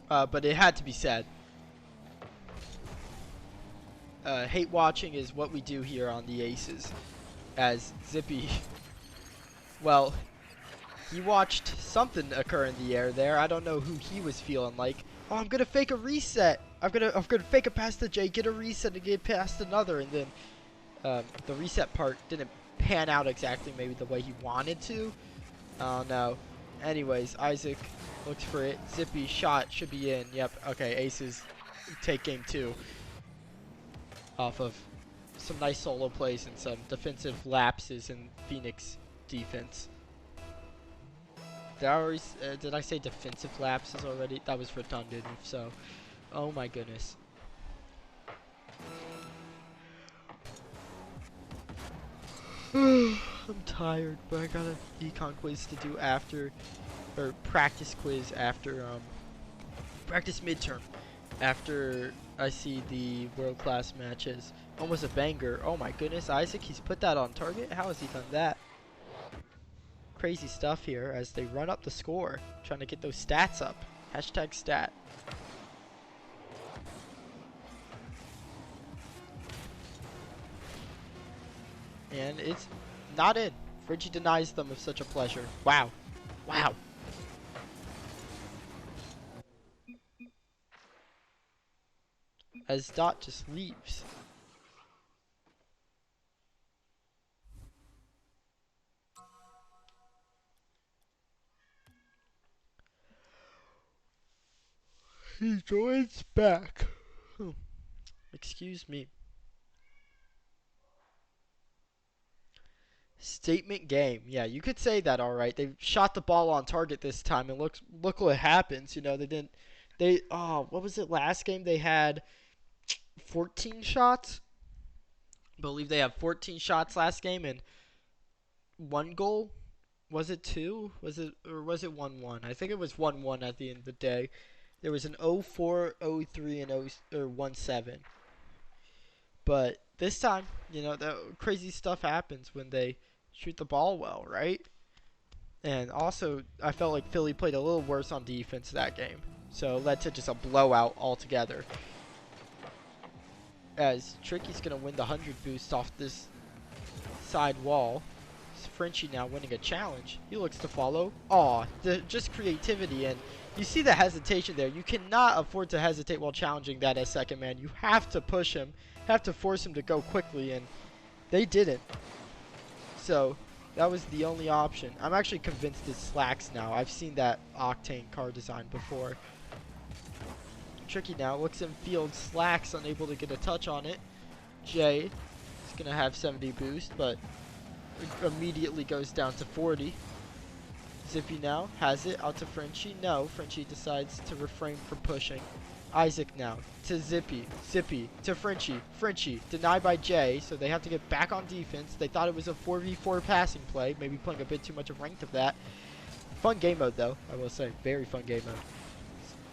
But it had to be said. Hate watching is what we do here on the Aces. As Zippy, well, he watched something occur in the air there. I don't know who he was feeling like. Oh, I'm gonna fake a reset. I'm gonna fake a pass to Jay, get a reset, and get past another, and then the reset part didn't pan out exactly maybe the way he wanted to. Oh no. Anyways, Isaac looks for it. Zippy shot should be in. Yep. Okay, Aces take game 2 off of some nice solo plays and some defensive lapses in Phoenix defense. Did I say defensive lapses already? That was redundant if so. Oh my goodness. I'm tired, but I got a econ quiz to do after, or practice quiz after, practice midterm, after I see the world-class matches. Almost a banger. Oh my goodness, Isaac, he's put that on target? How has he done that? Crazy stuff here as they run up the score, trying to get those stats up. Hashtag stat. And it's not in. Frenchie denies them of such a pleasure. Wow. Wow. As Dot just leaves. He joins back. Excuse me. Statement game. Yeah, you could say that, all right. They shot the ball on target this time, and look what happens. You know, they didn't. What was it last game? They had 14 shots. I believe they had 14 shots last game and one goal. Was it two? Was it 1-1? I think it was 1-1 at the end of the day. There was an 0-4, 0-3, and 1-7. But this time, you know, the crazy stuff happens when they shoot the ball well, right? And also, I felt like Philly played a little worse on defense that game. So it led to just a blowout altogether. As Tricky's going to win the 100 boost off this side wall. It's Frenchie now winning a challenge. He looks to follow. Aw, just creativity. And you see the hesitation there. You cannot afford to hesitate while challenging that as second man. You have to push him. Have to force him to go quickly. And they didn't. So that was the only option. I'm actually convinced it's slacks now. I've seen that Octane car design before. Tricky now looks in field, slacks, unable to get a touch on it. Jay is going to have 70 boost, but immediately goes down to 40. Zippy now has it out to Frenchie. No, Frenchie decides to refrain from pushing. Isaac now to Zippy. Zippy to Frenchie. Frenchie denied by Jay, so they have to get back on defense. They thought it was a 4v4 passing play, maybe playing a bit too much of ranked of that. Fun game mode though, I will say. Very fun game mode.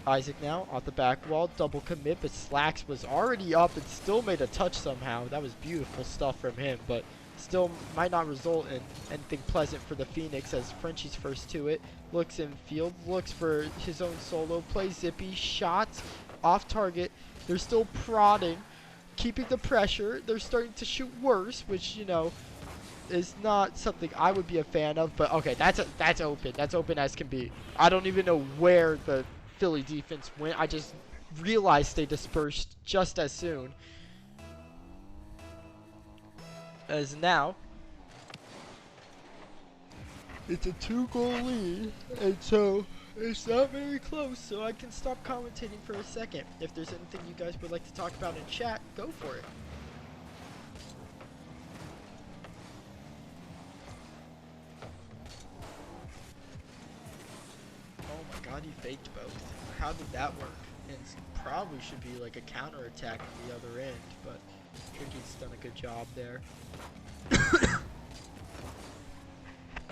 Isaac now off the back wall, double commit, but Slacks was already up and still made a touch somehow. That was beautiful stuff from him, but still might not result in anything pleasant for the Phoenix as Frenchie's first to it. Looks in field, looks for his own solo play. Zippy shots off target. They're still prodding, keeping the pressure. They're starting to shoot worse, which, you know, is not something I would be a fan of. But okay, that's open. That's open as can be. I don't even know where the Philly defense went. I just realized they dispersed just as soon. As now, it's a 2-goal lead, and so it's not very close, so I can stop commentating for a second. If there's anything you guys would like to talk about in chat, go for it. Oh my god, he faked both. How did that work? And probably should be like a counter attack on the other end, but Tricky's done a good job there.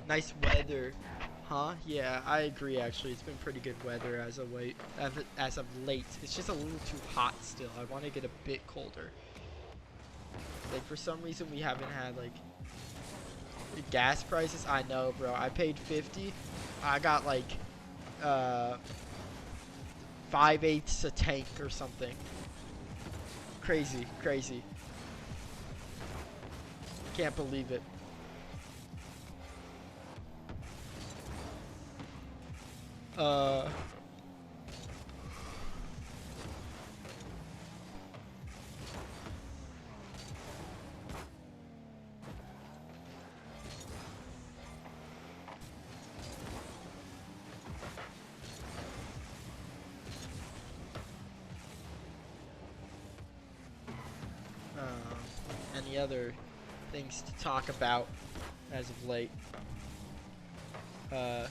Nice weather, huh? Yeah, I agree actually. It's been pretty good weather as of late. It's just a little too hot still. I want to get a bit colder. Like for some reason we haven't had like gas prices. I know, bro. I paid 50. I got like 5/8 a tank or something. Crazy, crazy. Can't believe it. Any other things to talk about as of late? Thinking.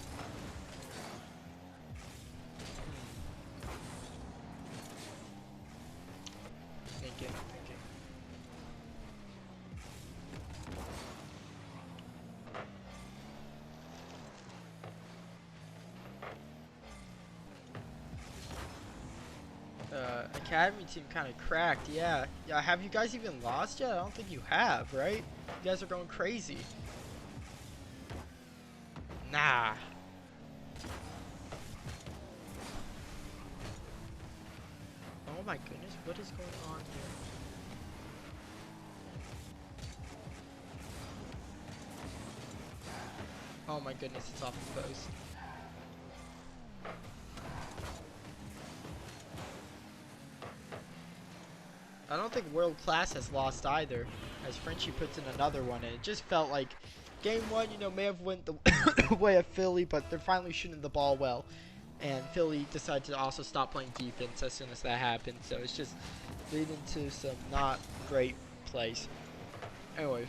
Academy team kind of cracked, yeah. Have you guys even lost yet? I don't think you have, right? You guys are going crazy. Nah. Oh my goodness, what is going on here? Oh my goodness, it's off the post. I don't think World Class has lost either, as Frenchie puts in another one, and it just felt like game one, you know, may have went the way of Philly, but they're finally shooting the ball well, and Philly decided to also stop playing defense as soon as that happened, so it's just leading to some not great plays. Anyway.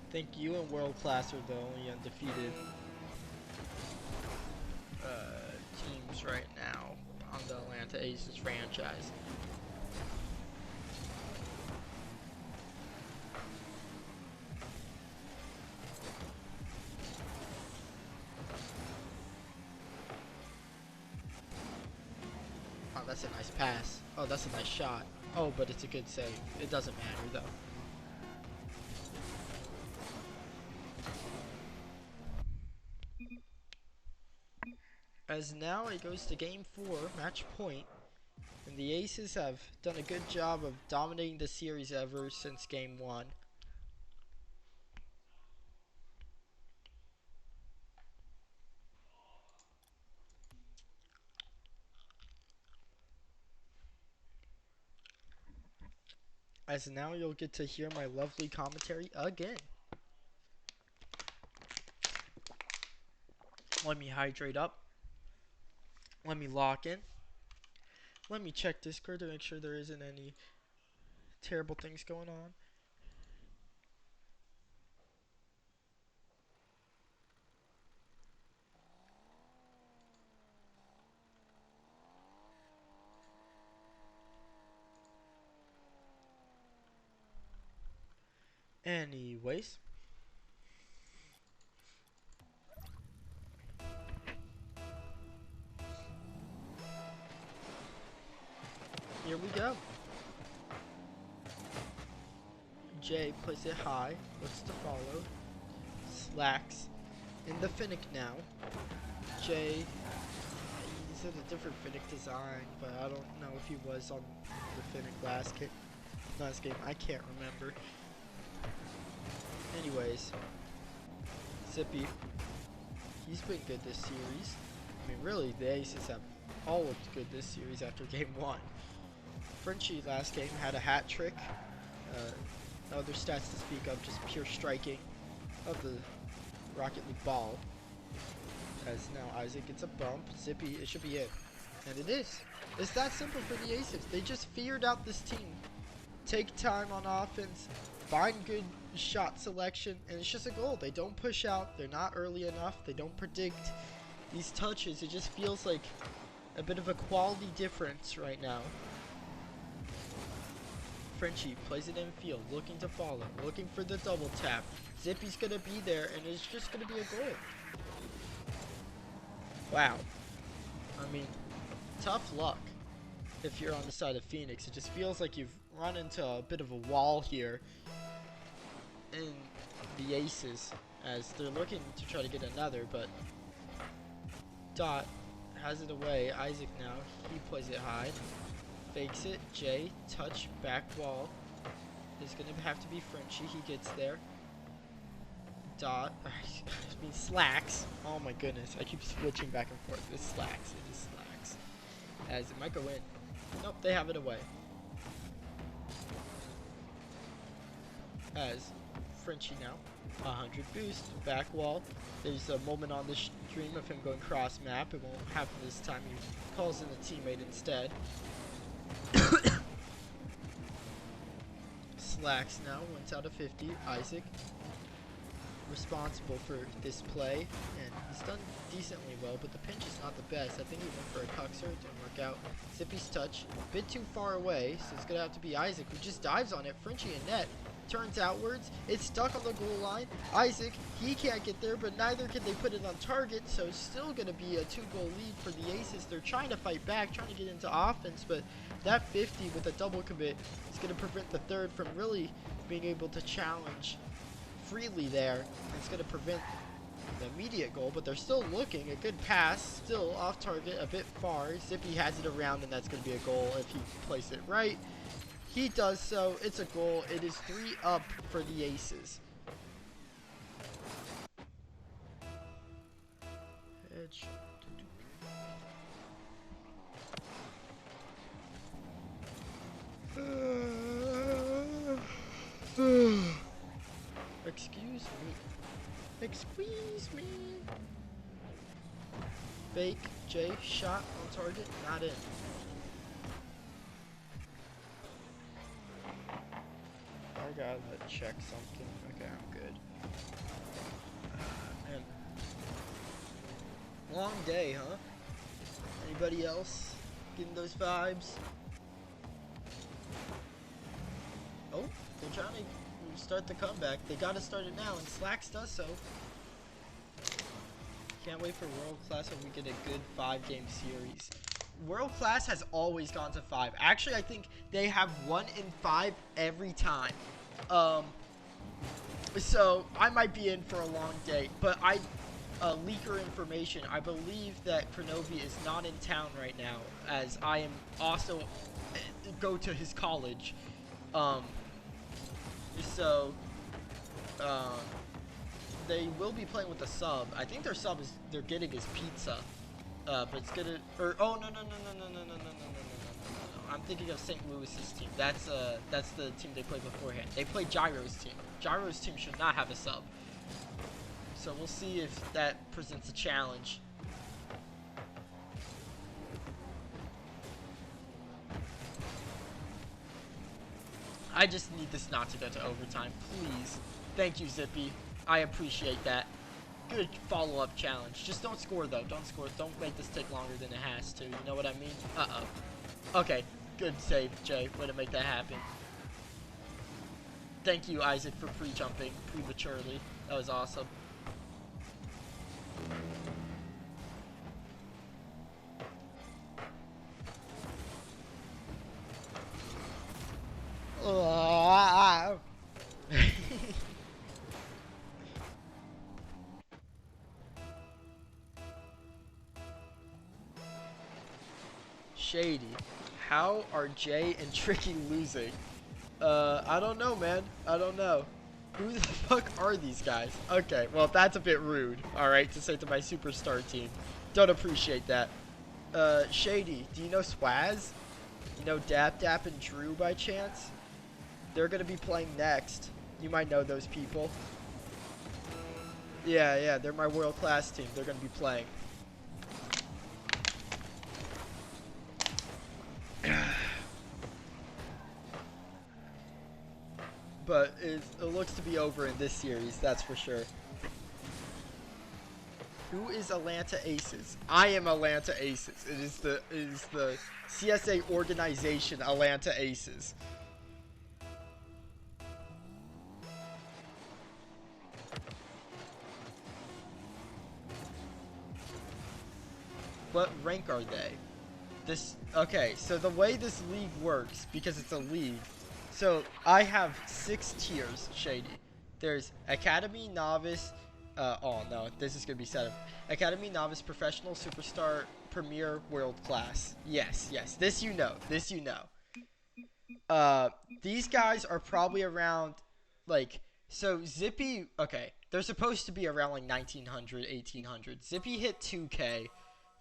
I think you and World Class are the only undefeated teams right now on the Atlanta Aces franchise. Oh, that's a nice pass. Oh, that's a nice shot. Oh, but it's a good save. It doesn't matter though. As now it goes to game 4, match point, and the Aces have done a good job of dominating the series ever since game 1. As now you'll get to hear my lovely commentary again. Let me hydrate up. Let me lock in. Let me check Discord to make sure there isn't any terrible things going on. Anyways. Here we go. Jay plays it high, looks to follow, slacks in the Finnick now. Jay, he's in a different Finnick design, but I don't know if he was on the Finnick last game. I can't remember. Anyways, Zippy, he's been good this series. I mean, really, the Aces have all looked good this series after game 1. Frenchie last game had a hat trick. No other stats to speak of, just pure striking of the Rocket League ball. As now Isaac gets a bump. Zippy, it should be it. And it is. It's that simple for the Aces. They just figured out this team. Take time on offense, find good shot selection, and it's just a goal. They don't push out. They're not early enough. They don't predict these touches. It just feels like a bit of a quality difference right now. Frenchie plays it in field, looking to follow, looking for the double tap. Zippy's going to be there, and it's just going to be a goal. Wow. I mean, tough luck if you're on the side of Phoenix. It just feels like you've run into a bit of a wall here in the Aces as they're looking to try to get another, but Dot has it away. Isaac now, he plays it high. Fakes it. Jay, touch, back wall. Is going to have to be Frenchie. He gets there. Dot. I mean, slacks. Oh my goodness. I keep switching back and forth. It's slacks. It is slacks. As it might go in. Nope, they have it away. As Frenchie now. 100 boost. Back wall. There's a moment on the stream of him going cross map. It won't happen this time. He calls in a teammate instead. Slacks now, 1 out of 50. Isaac responsible for this play, and he's done decently well, but the pinch is not the best. I think he went for a cuxer, didn't work out. Zippy's touch, a bit too far away, so it's gonna have to be Isaac, who just dives on it. Frenchie and net, turns outwards, it's stuck on the goal line. Isaac, he can't get there, but neither can they put it on target, so it's still gonna be a 2-goal lead for the Aces. They're trying to fight back, trying to get into offense, but that 50 with a double commit is gonna prevent the third from really being able to challenge freely there. It's going to prevent the immediate goal, but they're still looking. A good pass, still off target, a bit far. Zippy has it around, and that's going to be a goal if he plays it right. He does so. It's a goal. It is 3 up for the Aces. Headshot. Excuse me. Excuse me. Fake J shot on target, not in. I gotta check something. Okay, I'm good. Man. Long day, huh? Anybody else getting those vibes? Oh, they're trying to start the comeback. They gotta start it now, and Slacks does so. Can't wait for World Class when we get a good 5-game series. World Class has always gone to 5. Actually, I think they have 1 in 5 every time. So I might be in for a long day, but leaker information. I believe that Kronovi is not in town right now, as I am also go to his college. They will be playing with a sub. I think their sub is they're getting is pizza, but it's gonna oh no. I'm thinking of St. Louis's team. That's the team they played beforehand. They played Gyro's team. Gyro's team should not have a sub. So we'll see if that presents a challenge. I just need this not to go to overtime, please. Thank you, Zippy. I appreciate that. Good follow-up challenge. Just don't score, though. Don't score. Don't make this take longer than it has to. You know what I mean? Uh-oh. Okay. Good save, Jay. Way to make that happen. Thank you, Isaac, for pre-jumping prematurely. That was awesome. Shady. How are Jay and Tricky losing? I don't know, man. I don't know. Who the fuck are these guys? Okay, well, that's a bit rude, alright, to say to my superstar team. Don't appreciate that. Shady, do you know Swaz? You know Dap Dap and Drew by chance? They're gonna be playing next. You might know those people. Yeah, they're my world class team. They're gonna be playing. But it looks to be over in this series, that's for sure. Who is Atlanta Aces? I am Atlanta Aces. It is the CSA organization Atlanta Aces. What rank are they? Okay, so the way this league works, because it's a league, so I have 6 tiers, Shady. There's Academy, Novice, oh no, this is gonna be set up. Academy, Novice, Professional, Superstar, Premier, World Class. Yes, this you know, these guys are probably around, like, so Zippy, okay, they're supposed to be around like 1900, 1800. Zippy hit 2K.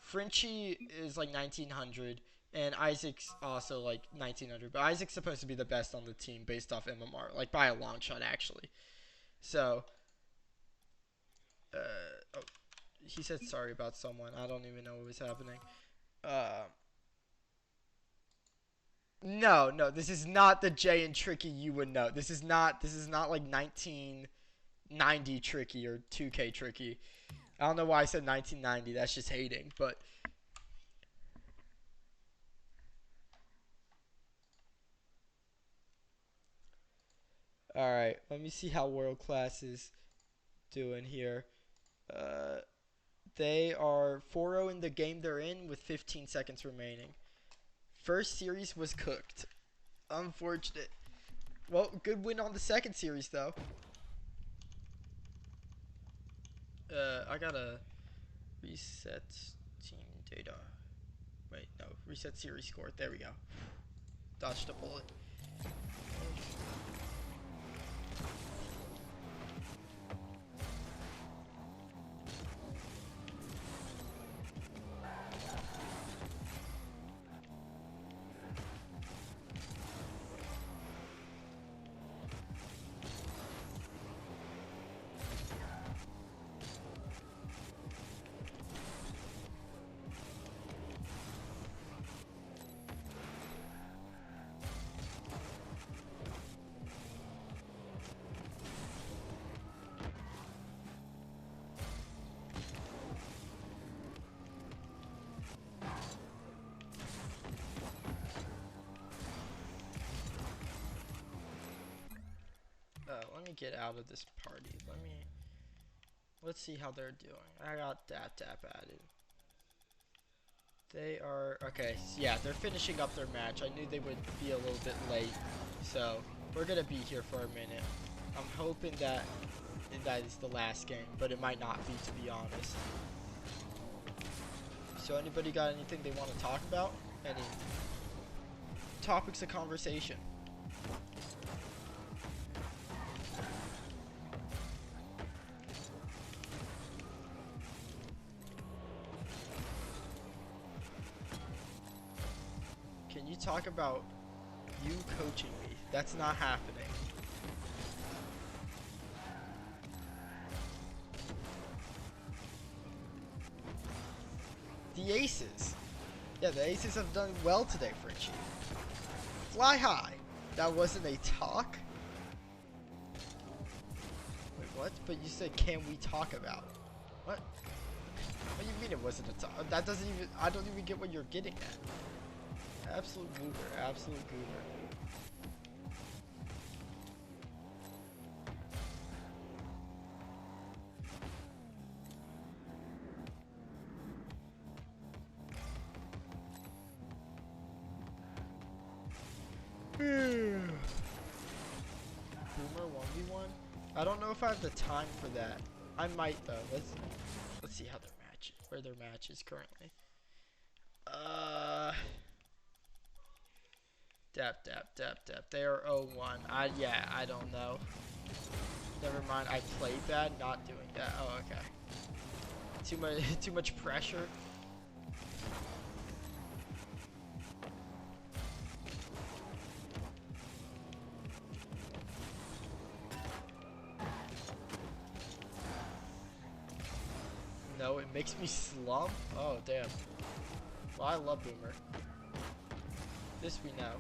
Frenchie is like 1900, and Isaac's also like 1900. But Isaac's supposed to be the best on the team based off MMR, like by a long shot, actually. So, oh, he said sorry about someone. I don't even know what was happening. No, this is not the Jay and Tricky you would know. This is not like 19. 90 tricky or 2K tricky. I don't know why I said 1990. That's just hating, but all right. Let me see how world class is doing here. Uh, they are 4-0 in the game they're in with 15 seconds remaining. First series was cooked. Unfortunate. Well, good win on the second series though. I gotta reset team data. Wait, no, reset series score. There we go. Dodged a bullet. Let me get out of this party. Let's see how they're doing. I got that tap added. They are, okay, so yeah, they're finishing up their match. I knew they would be a little bit late, so we're gonna be here for a minute. I'm hoping that is the last game, but it might not be, to be honest. So anybody got anything they want to talk about? Any topics of conversation? Can you talk about you coaching me? That's not happening. The Aces. Yeah, the Aces have done well today, Frenchie. Fly high. That wasn't a talk? Wait, what? But you said, can we talk about? What? What do you mean it wasn't a talk? That doesn't even, I don't even get what you're getting at. Absolute goober, absolute goober. Boomer 1v1? I don't know if I have the time for that. I might though. Let's see how where their match is currently. Dap. They are 0-1. Yeah, I don't know. Never mind. I played bad, not doing that. Oh, okay. Too much pressure. No, it makes me slump. Oh, damn. Well, I love Boomer. This we know.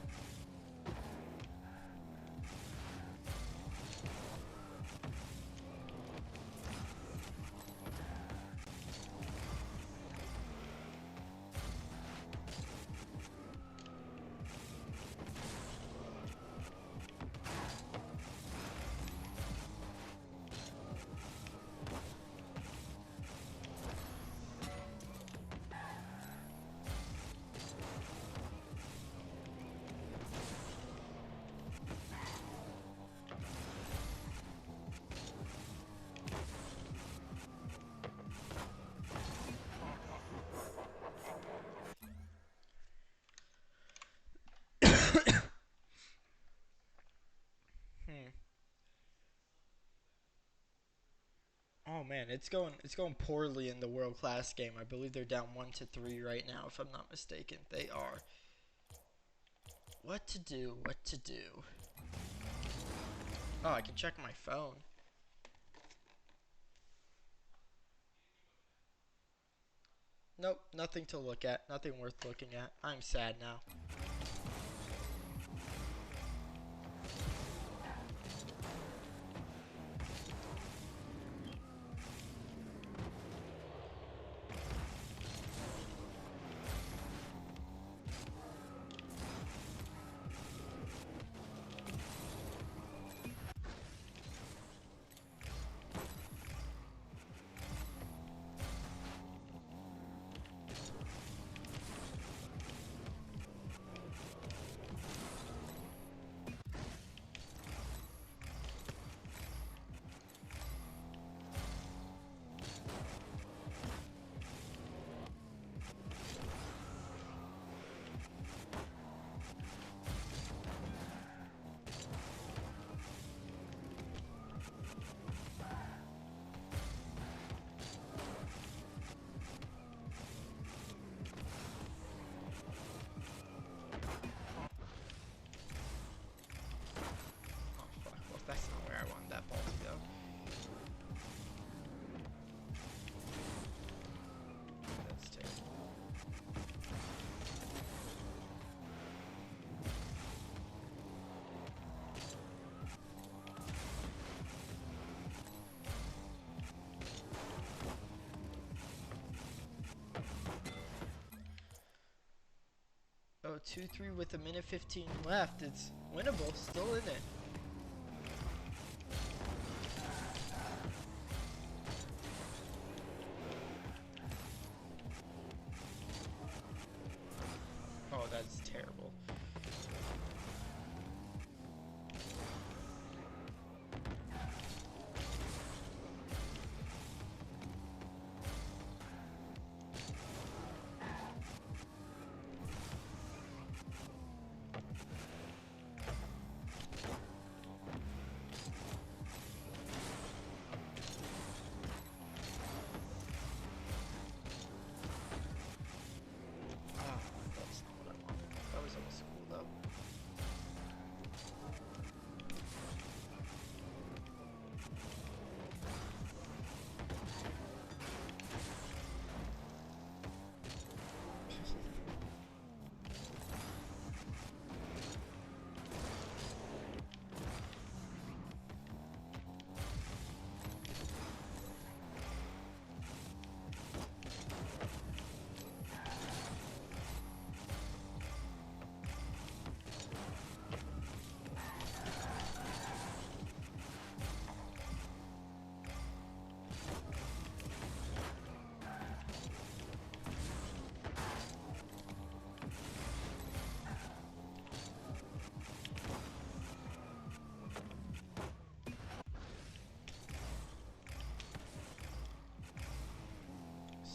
Oh man, it's going poorly in the world class game. I believe they're down 1-3 right now, if I'm not mistaken. They are. What to do? Oh, I can check my phone. Nope, nothing to look at. Nothing worth looking at. I'm sad now. Oh, 2-3 with a minute 15 left. It's winnable, still in it. Oh, that's terrible.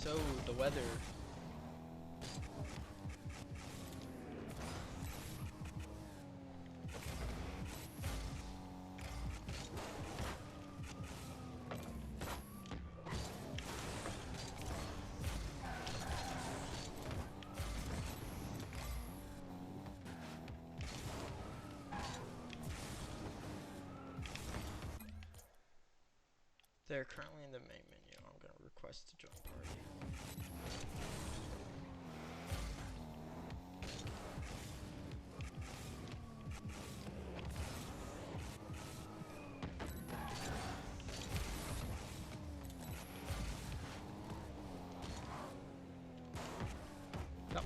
So, the weather. They're currently in the main menu. I'm gonna request to join party. Yep.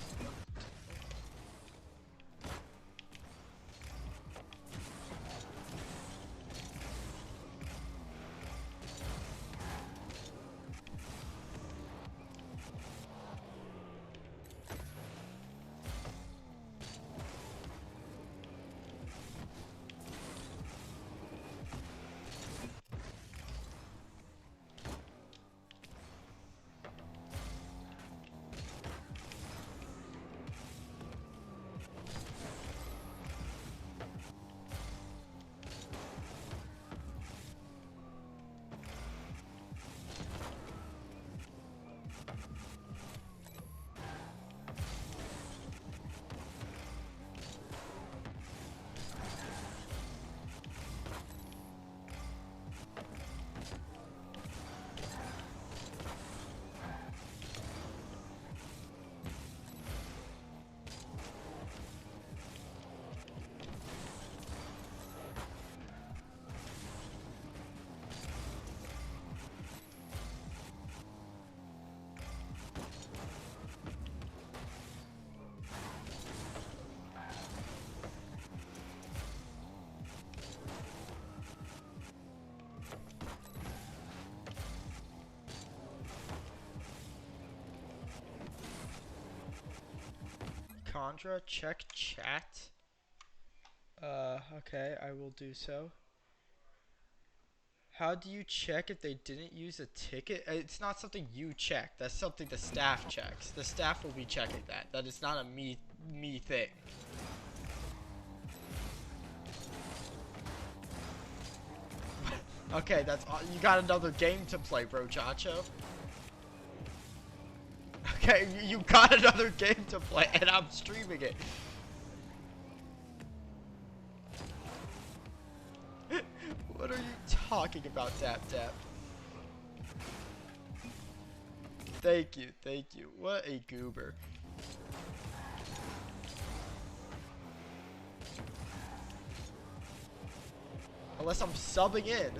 Condra, check chat. Okay, I will do so. How do you check if they didn't use a ticket? It's not something you check. That's something the staff checks. The staff will be checking that. That is not a me thing. Okay, that's all. You got another game to play, bro, Chacho. Okay, you got another game to play, and I'm streaming it. What are you talking about, Tap Tap? Thank you, thank you. What a goober. Unless I'm subbing in.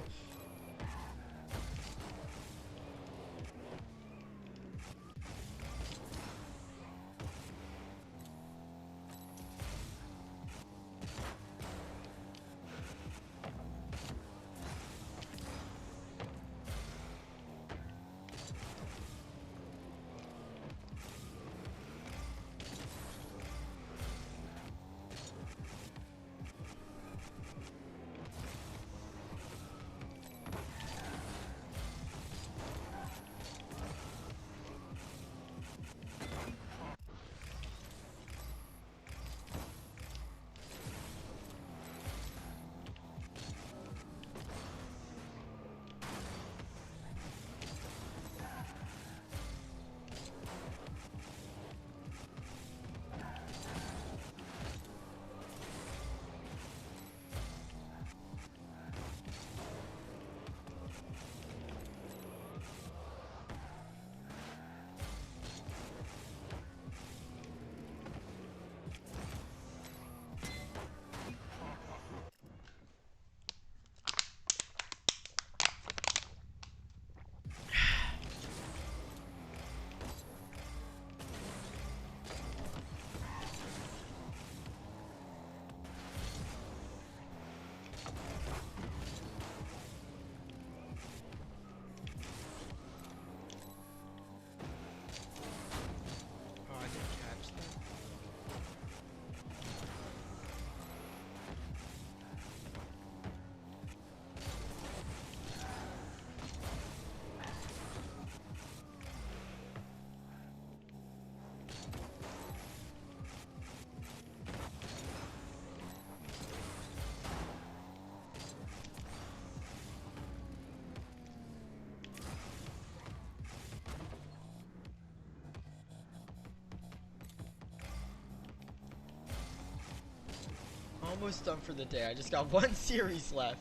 Almost done for the day. I just got one series left.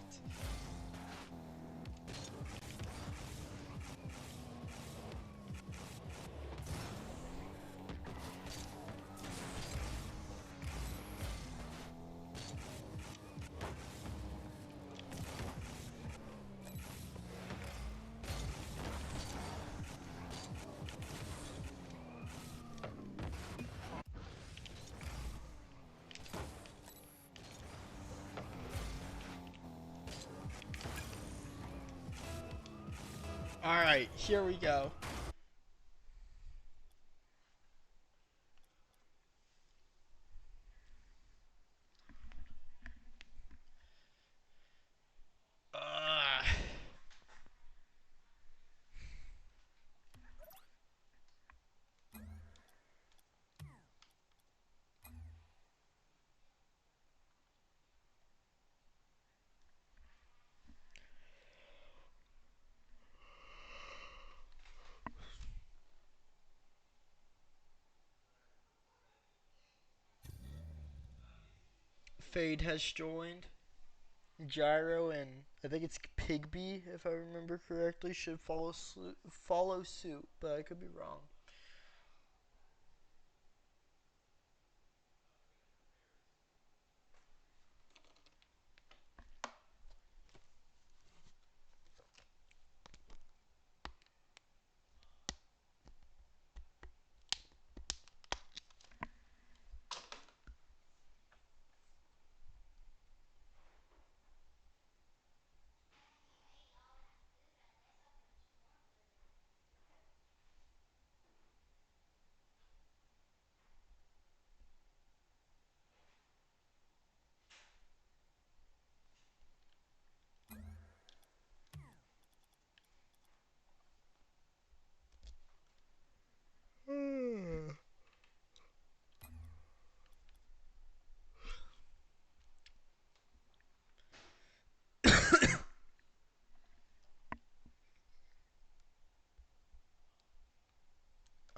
Alright, here we go. Fade has joined. Gyro and I think it's Pigby, if I remember correctly, should follow suit, but I could be wrong.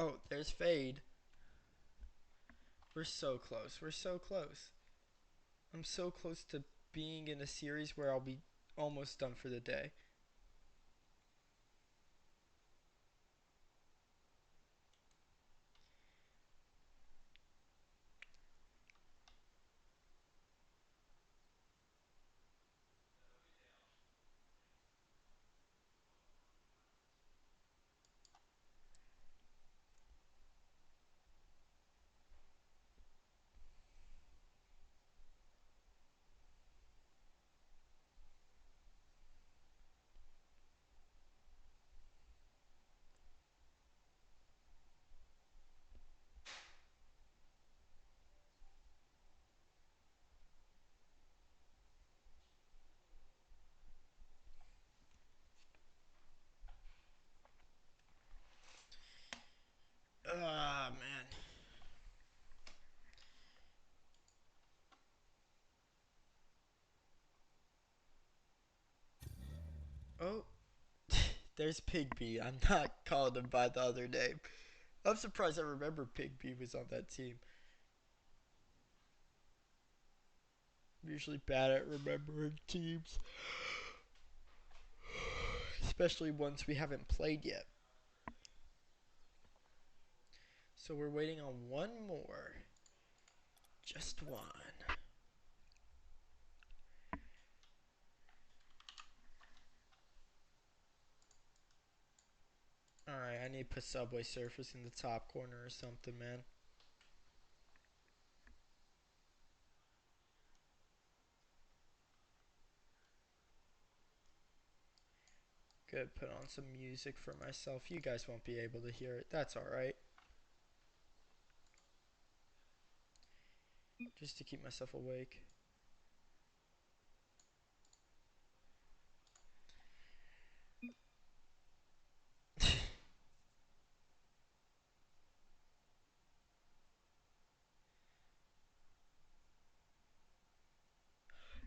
Oh, there's Fade. We're so close. We're so close. I'm so close to being in a series where I'll be almost done for the day. Ah, man. Oh, there's Pigby. I'm not calling him by the other name. I'm surprised I remember Pigby was on that team. I'm usually bad at remembering teams, especially ones we haven't played yet. So we're waiting on one more. Just one. Alright, I need to put Subway Surfers in the top corner or something, man. Good, put on some music for myself. You guys won't be able to hear it. That's alright. Just to keep myself awake.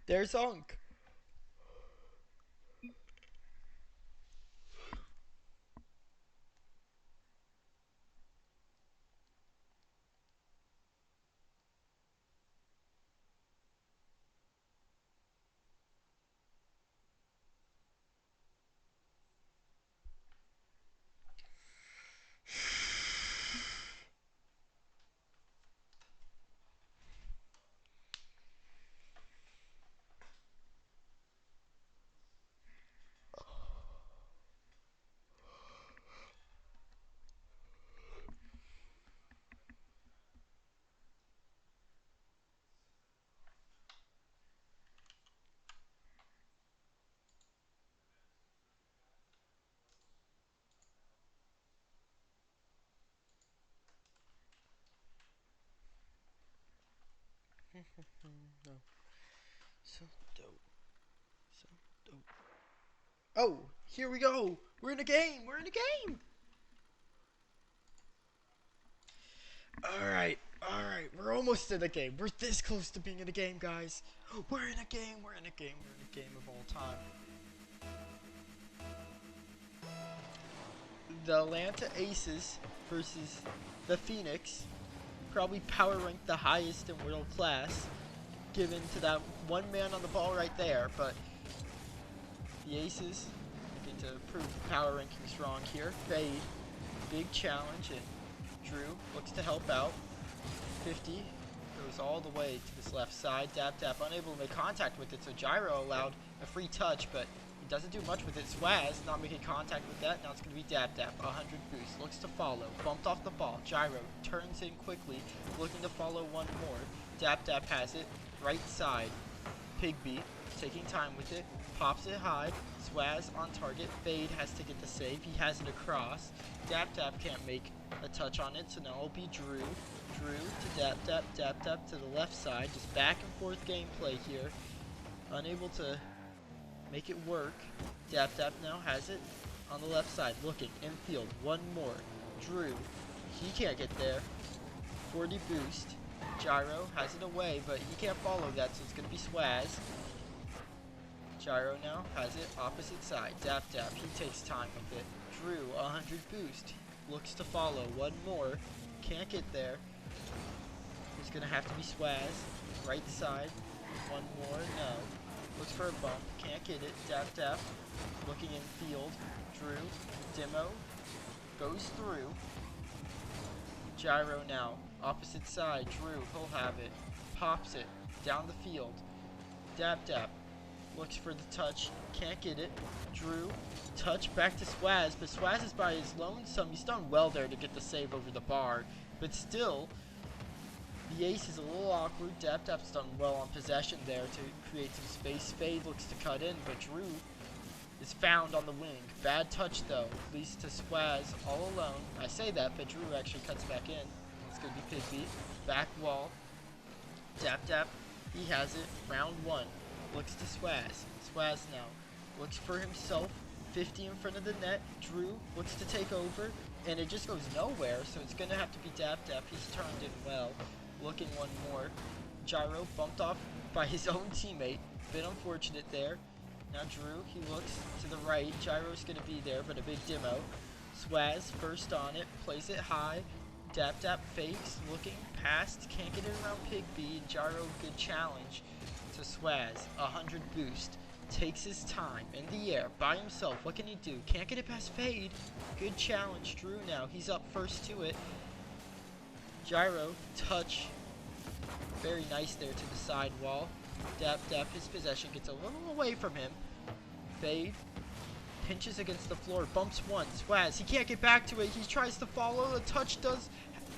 There's Unk. No. So dope. So dope. Oh, here we go. We're in a game. We're in a game. Alright. Alright. We're almost in a game. We're this close to being in a game, guys. We're in a game. We're in a game. We're in a game of all time. The Atlanta Aces versus the Phoenix. Probably power ranked the highest in world class, given to that one man on the ball right there. But the Aces looking to prove power ranking strong here. Fade, big challenge, and Drew looks to help out. 50 goes all the way to this left side. Dap Dap unable to make contact with it, so Gyro allowed a free touch, but he doesn't do much with it. Swaz not making contact with that. Now it's going to be Dap Dap. 100 boost. Looks to follow. Bumped off the ball. Gyro turns in quickly, looking to follow one more. Dap Dap has it. Right side. Pigby taking time with it. Pops it high. Swaz on target. Fade has to get the save. He has it across. Dap Dap can't make a touch on it, so now it'll be Drew. Drew to Dap Dap. Dap Dap to the left side. Just back and forth gameplay here. Unable to make it work. Dap Dap now has it on the left side. Looking infield. One more. Drew. He can't get there. 40 boost. Gyro has it away, but he can't follow that, so it's going to be Swaz. Gyro now has it opposite side. Dap Dap. He takes time with it. Drew. 100 boost. Looks to follow. One more. Can't get there. It's going to have to be Swaz. Right side. One more. No. Looks for a bump. Can't get it. Dap Dap. Looking in field. Drew. Demo. Goes through. Gyro now. Opposite side. Drew. He'll have it. Pops it. Down the field. Dap Dap. Looks for the touch. Can't get it. Drew. Touch back to Swaz. But Swaz is by his lonesome. He's done well there to get the save over the bar. But still, the ace is a little awkward. Dap Dap's done well on possession there to create some space. Fade looks to cut in, but Drew is found on the wing. Bad touch though, leads to Swaz all alone. I say that, but Drew actually cuts back in. It's going to be Pigby. Back wall. Dap Dap, he has it. Round one. Looks to Swaz. Swaz now looks for himself. 50 in front of the net. Drew looks to take over, and it just goes nowhere, so it's going to have to be Dap Dap. He's turned in well. Looking one more. Gyro bumped off by his own teammate. Bit unfortunate there. Now Drew, he looks to the right. Gyro's going to be there, but a big demo. Swaz first on it. Plays it high. Dap Dap fakes. Looking past. Can't get it around Pigby. And Gyro, good challenge to Swaz. 100 boost. Takes his time in the air by himself. What can he do? Can't get it past Fade. Good challenge. Drew now. He's up first to it. Gyro, touch. Very nice there to the side wall. Dap Dap, his possession gets a little away from him. Fade. Pinches against the floor. Bumps one. Swaz. He can't get back to it. He tries to follow. The touch does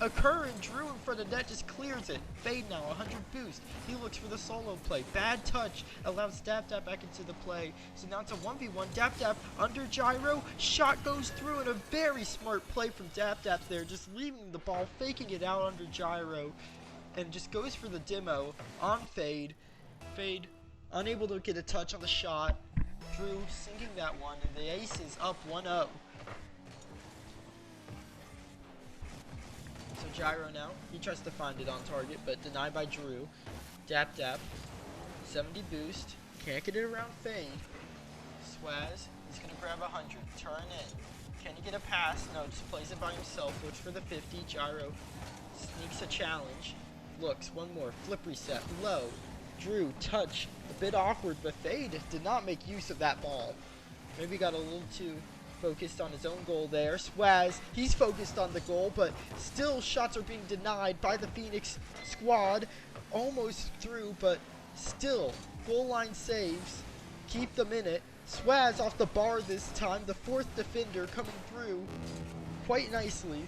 occur, and Drew in front of net just clears it. Fade now. 100 boost. He looks for the solo play. Bad touch. Allows Dap Dap back into the play. So now it's a 1v1. Dap Dap under Gyro. Shot goes through, and a very smart play from Dap Dap there. Just leaving the ball. Faking it out under Gyro. And just goes for the demo on Fade. Fade unable to get a touch on the shot. Drew sinking that one, and the ace is up 1-0. So Gyro now, he tries to find it on target, but denied by Drew. Dap Dap, 70 boost, can't get it around Fade. Swaz, he's gonna grab 100, turn in. Can he get a pass? No, just plays it by himself, looks for the 50. Gyro sneaks a challenge. Looks, one more, flip reset, low. Drew, touch, a bit awkward, but Fade did not make use of that ball. Maybe got a little too focused on his own goal there. Swaz, he's focused on the goal, but still shots are being denied by the Phoenix squad. Almost through, but still, goal line saves, keep them in it. Swaz off the bar this time, the fourth defender coming through quite nicely.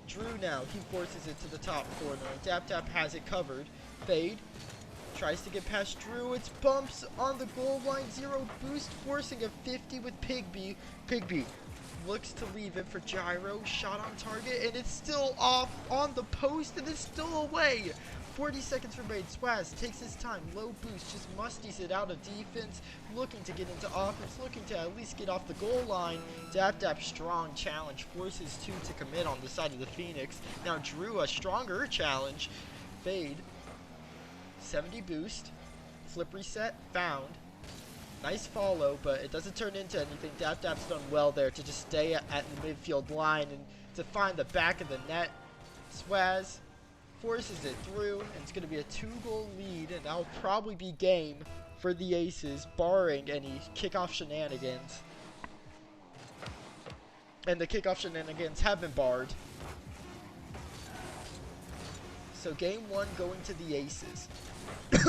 Drew now, he forces it to the top corner. Dap Dap has it covered. Fade tries to get past Drew. It's bumps on the goal line. 0 boost, forcing a 50 with Pigby. Pigby looks to leave it for Gyro. Shot on target, and it's still off on the post, and it's still away. 40 seconds remain. Swaz takes his time. Low boost, just musties it out of defense. Looking to get into offense, looking to at least get off the goal line. Dap strong challenge, forces two to commit on the side of the Phoenix. Now Drew, a stronger challenge. Fade. 70 boost. Flip reset, found. Nice follow, but it doesn't turn into anything. Dap's done well there to just stay at the midfield line and to find the back of the net. Swaz forces it through, and it's going to be a 2-goal lead, and that'll probably be game for the Aces, barring any kickoff shenanigans. And the kickoff shenanigans have been barred. So game 1 going to the Aces. Let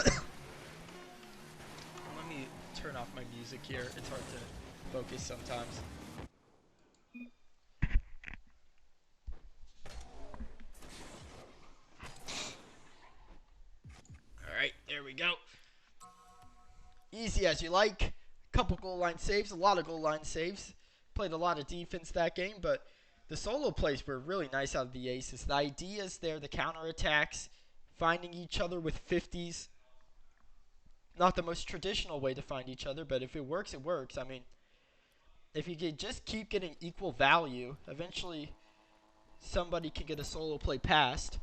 me turn off my music here. It's hard to focus sometimes. Alright, there we go. Easy as you like. Couple goal line saves, a lot of goal line saves. Played a lot of defense that game, but the solo plays were really nice out of the Aces. The ideas there, the counterattacks, finding each other with 50s. Not the most traditional way to find each other, but if it works, it works. I mean, if you could just keep getting equal value, eventually somebody can get a solo play past.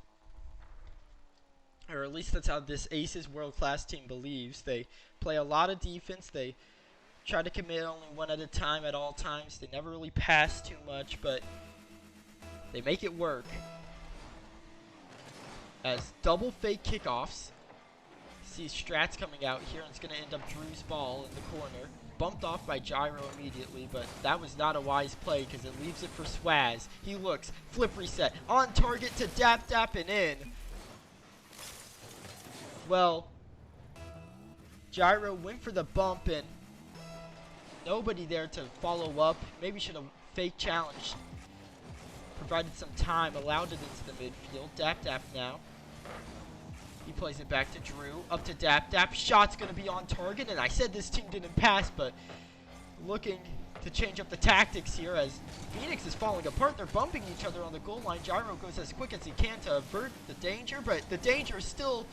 Or at least that's how this Aces world-class team believes. They play a lot of defense. They try to commit only one at a time at all times. They never really pass too much, but they make it work. As double fake kickoffs. See strats coming out here, and it's going to end up Drew's ball in the corner. Bumped off by Gyro immediately, but that was not a wise play because it leaves it for Swaz. He looks, flip reset, on target to Dap and in. Well, Gyro went for the bump and nobody there to follow up. Maybe should have fake challenged. Provided some time, allowed it into the midfield. Dap now. He plays it back to Drew, up to Dap. Shot's going to be on target, and I said this team didn't pass, but looking to change up the tactics here as Phoenix is falling apart. They're bumping each other on the goal line. Gyro goes as quick as he can to avert the danger, but the danger is still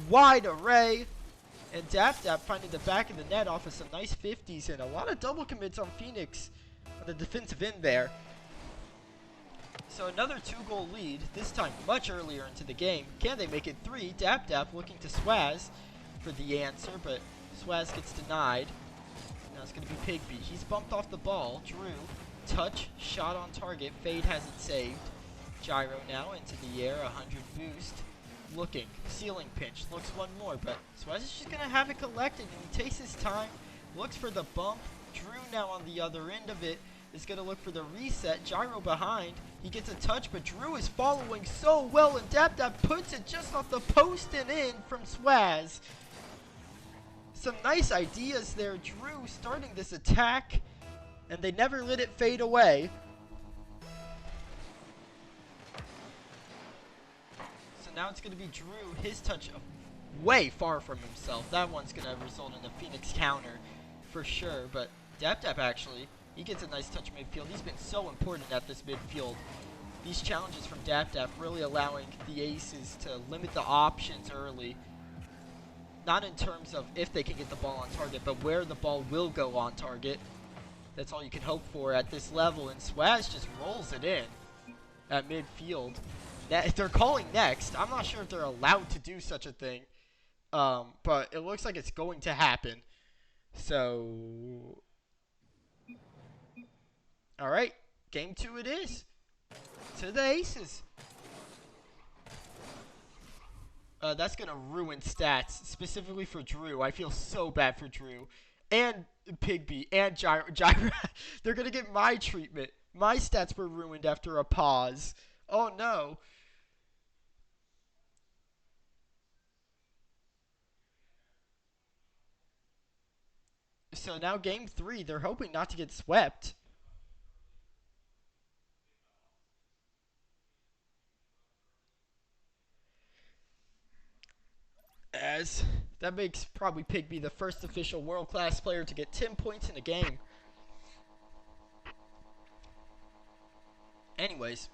wide array. And Dap finding the back of the net off of some nice 50s and a lot of double commits on Phoenix on the defensive end there. So another 2-goal lead, this time much earlier into the game. Can they make it 3? Dap looking to Swaz for the answer, but Swaz gets denied. Now it's going to be Pigby. He's bumped off the ball. Drew, touch, shot on target. Fade has it saved. Gyro now into the air, 100 boost. Looking, ceiling pinch, looks one more, but Swaz is just going to have it collected, and he takes his time, looks for the bump. Drew now on the other end of it is going to look for the reset. Gyro behind. He gets a touch, but Drew is following so well, and Dap puts it just off the post and in from Swaz. Some nice ideas there. Drew starting this attack, and they never let it fade away. So now it's going to be Drew, his touch way far from himself. That one's going to result in a Phoenix counter for sure, but Dap actually, he gets a nice touch midfield. He's been so important at this midfield. These challenges from Dap really allowing the Aces to limit the options early. Not in terms of if they can get the ball on target, but where the ball will go on target. That's all you can hope for at this level, and Swaz just rolls it in at midfield. They're calling next. I'm not sure if they're allowed to do such a thing, but it looks like it's going to happen. So, all right, game 2 it is. To the Aces. That's going to ruin stats, specifically for Drew. I feel so bad for Drew. And Pigby and Gyro. They're going to get my treatment. My stats were ruined after a pause. Oh, no. So now game 3, they're hoping not to get swept. As that makes probably Pigby the first official world-class player to get 10 points in a game. Anyways,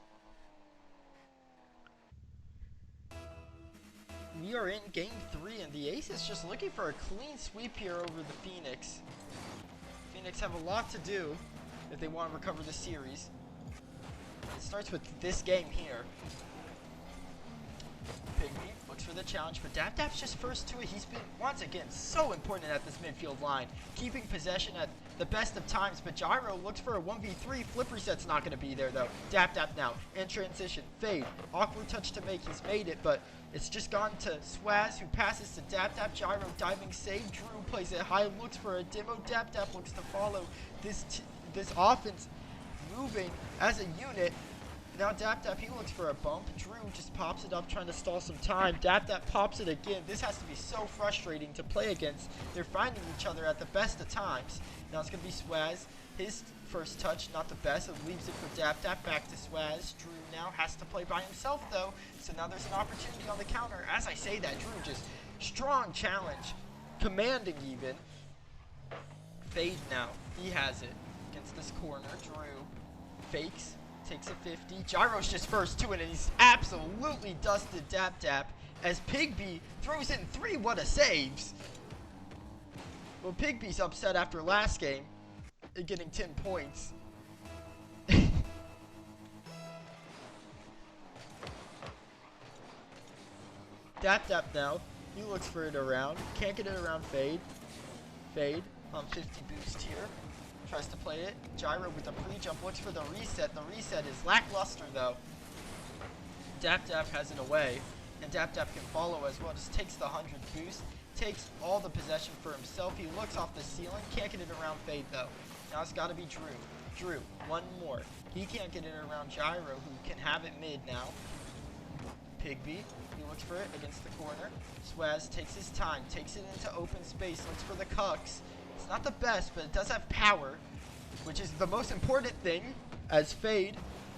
we are in game 3, and the Ace is just looking for a clean sweep here over the Phoenix. Phoenix have a lot to do if they want to recover the series. It starts with this game here. Pygmy looks for the challenge, but DapDap's just first to it. He's been, once again, so important at this midfield line, keeping possession at the best of times, but Gyro looks for a 1v3. Flip reset's not going to be there, though. DapDap now, in transition, fade, awkward touch to make. He's made it, but it's just gone to Swaz, who passes to DapDap. Gyro diving save. Drew plays it high, looks for a demo. DapDap looks to follow this offense moving as a unit. Now DapDap, he looks for a bump. Drew just pops it up, trying to stall some time. DapDap pops it again. This has to be so frustrating to play against. They're finding each other at the best of times. Now it's going to be Swaz. His first touch, not the best. It leaves it for DapDap. Back to Swaz. Drew now has to play by himself, though. So now there's an opportunity on the counter. As I say that, Drew just strong challenge. Commanding even. Fade now. He has it against this corner. Drew fakes. Takes a 50. Gyro's just first to it, and he's absolutely dusted DapDap as Pygmy throws in 3. What a saves! Well, Pygmy's upset after last game, getting 10 points. DapDap now, he looks for it around. Can't get it around Fade. Fade on 50 boost here. Tries to play it. Gyro with the pre-jump looks for the reset. The reset is lackluster, though. DapDap has it away, and DapDap can follow as well. Just takes the 100 boost, takes all the possession for himself. He looks off the ceiling, can't get it around Fade, though. Now it's got to be Drew. Drew, one more. He can't get it around Gyro, who can have it mid now. Pygmy, he looks for it against the corner. Swaz takes his time, takes it into open space, looks for the cucks. It's not the best, but it does have power, which is the most important thing, as Fade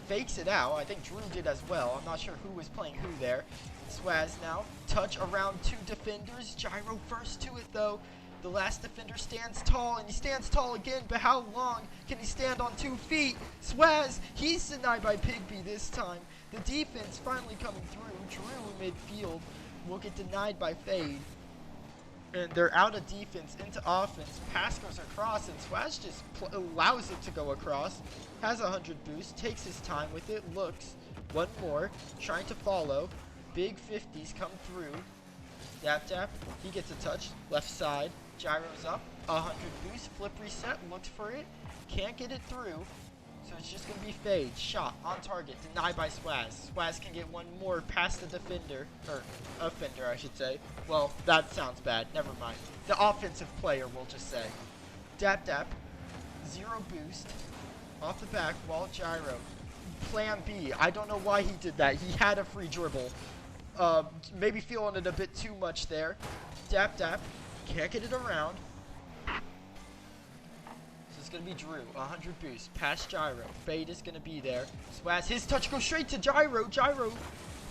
fakes it out. I think Drew did as well. I'm not sure who was playing who there. Swaz now, touch around 2 defenders. Gyro first to it, though. The last defender stands tall, and he stands tall again, but how long can he stand on 2 feet? Swaz, he's denied by Pygmy this time. The defense finally coming through. Drew midfield will get denied by Fade. And they're out of defense into offense. Pass goes across, and Swaz just allows it to go across. Has 100 boost, takes his time with it, looks. One more, trying to follow. Big 50s come through. DapDap, he gets a touch. Left side, Gyro's up. 100 boost, flip reset, looks for it. Can't get it through. So it's just going to be Fade. Shot on target, denied by Swaz. Swaz can get one more past the defender, or offender, I should say. Well, that sounds bad. Never mind. The offensive player, we'll just say. DapDap, 0 boost, off the back, wall Gyro. Plan B. I don't know why he did that. He had a free dribble. Maybe feeling it a bit too much there. DapDap, can't get it around. It's going to be Drew, 100 boost, past Gyro. Fade is going to be there. Swaz, his touch goes straight to Gyro. Gyro,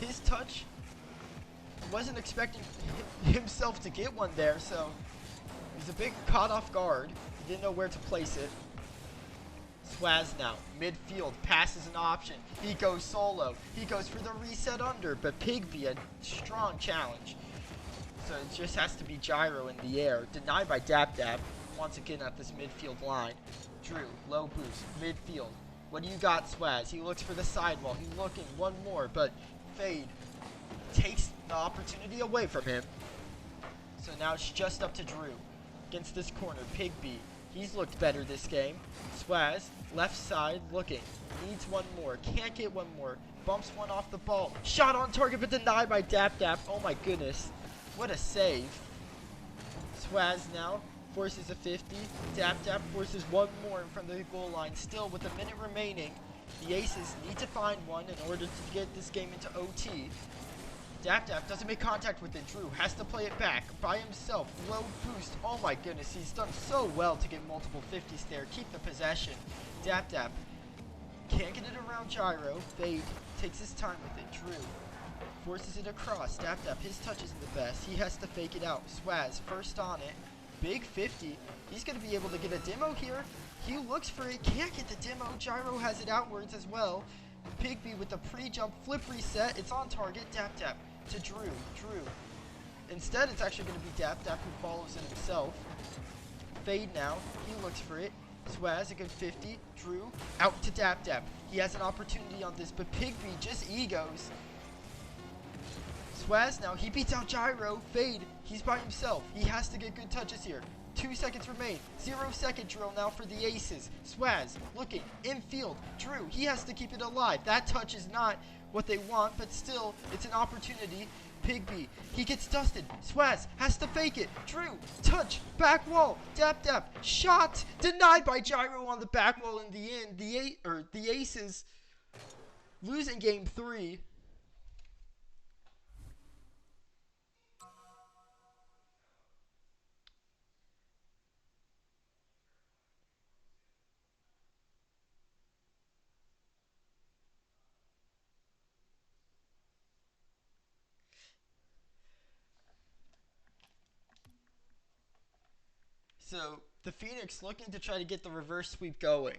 his touch, wasn't expecting himself to get one there, so he's a bit caught off guard. He didn't know where to place it. Swaz now, midfield, pass is an option. He goes solo. He goes for the reset under, but Pygmy, a strong challenge. So it just has to be Gyro in the air. Denied by DapDap. Once again at this midfield line. Drew, low boost, midfield. What do you got, Swaz? He looks for the sidewall. He's looking, one more, but Fade takes the opportunity away from him. So now it's just up to Drew against this corner. Pygmy, he's looked better this game. Swaz, left side, looking. Needs one more. Can't get one more. Bumps one off the ball. Shot on target, but denied by DapDap. Oh my goodness. What a save. Swaz now forces a 50. DapDap forces one more in front of the goal line. Still with a minute remaining. The Aces need to find one in order to get this game into OT. DapDap doesn't make contact with it. Drew has to play it back by himself. Low boost. Oh my goodness. He's done so well to get multiple 50s there. Keep the possession. DapDap can't get it around Gyro. Fade takes his time with it. Drew forces it across. DapDap, his touch isn't the best. He has to fake it out. Swaz first on it. Big 50. He's going to be able to get a demo here. He looks for it. Can't get the demo. Gyro has it outwards as well. Pigby with the pre-jump flip reset. It's on target. Dap Dap to Drew. Drew. Instead, it's actually going to be Dap Dap who follows it himself. Fade now. He looks for it. Swaz, a good 50. Drew, out to Dap Dap. He has an opportunity on this, but Pigby just egos. Swaz now, he beats out Gyro. Fade, he's by himself. He has to get good touches here. 2 seconds remain. 0-second drill now for the aces. Swaz, looking, infield. Drew, he has to keep it alive. That touch is not what they want, but still, it's an opportunity. Pigby, he gets dusted. Swaz has to fake it. Drew, touch, back wall. Dap Dap, shot, denied by Gyro on the back wall in the end. The aces losing game 3. So, the Phoenix looking to try to get the reverse sweep going.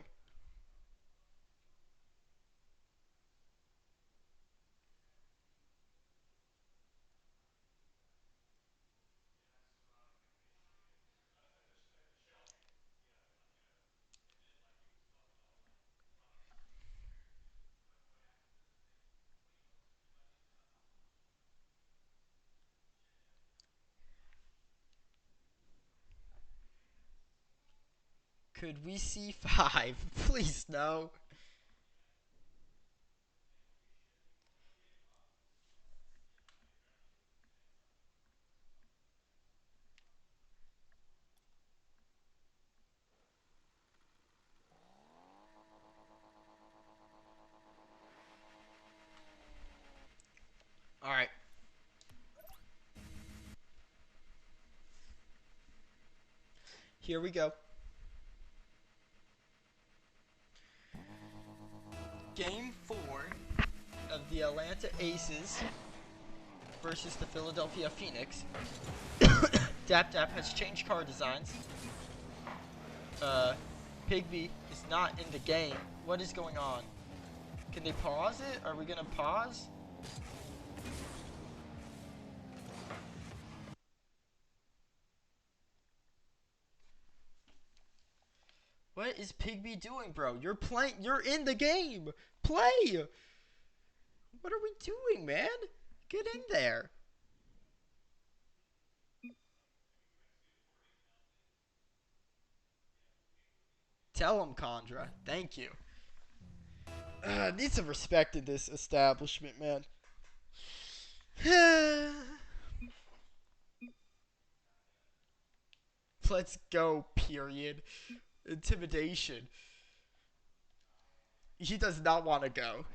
Could we see 5? Please, no. Alright. Here we go. Game 4 of the Atlanta Aces versus the Philadelphia Phoenix. Dap Dap has changed card designs. Pigby is not in the game. What is going on? Can they pause it? Are we gonna pause? What is Pigby doing, bro? You're playing. You're in the game. Play. What are we doing, man? Get in there. Tell him, Condra. Thank you. Need some respect in this establishment, man. Let's go, period. Intimidation. He does not want to go.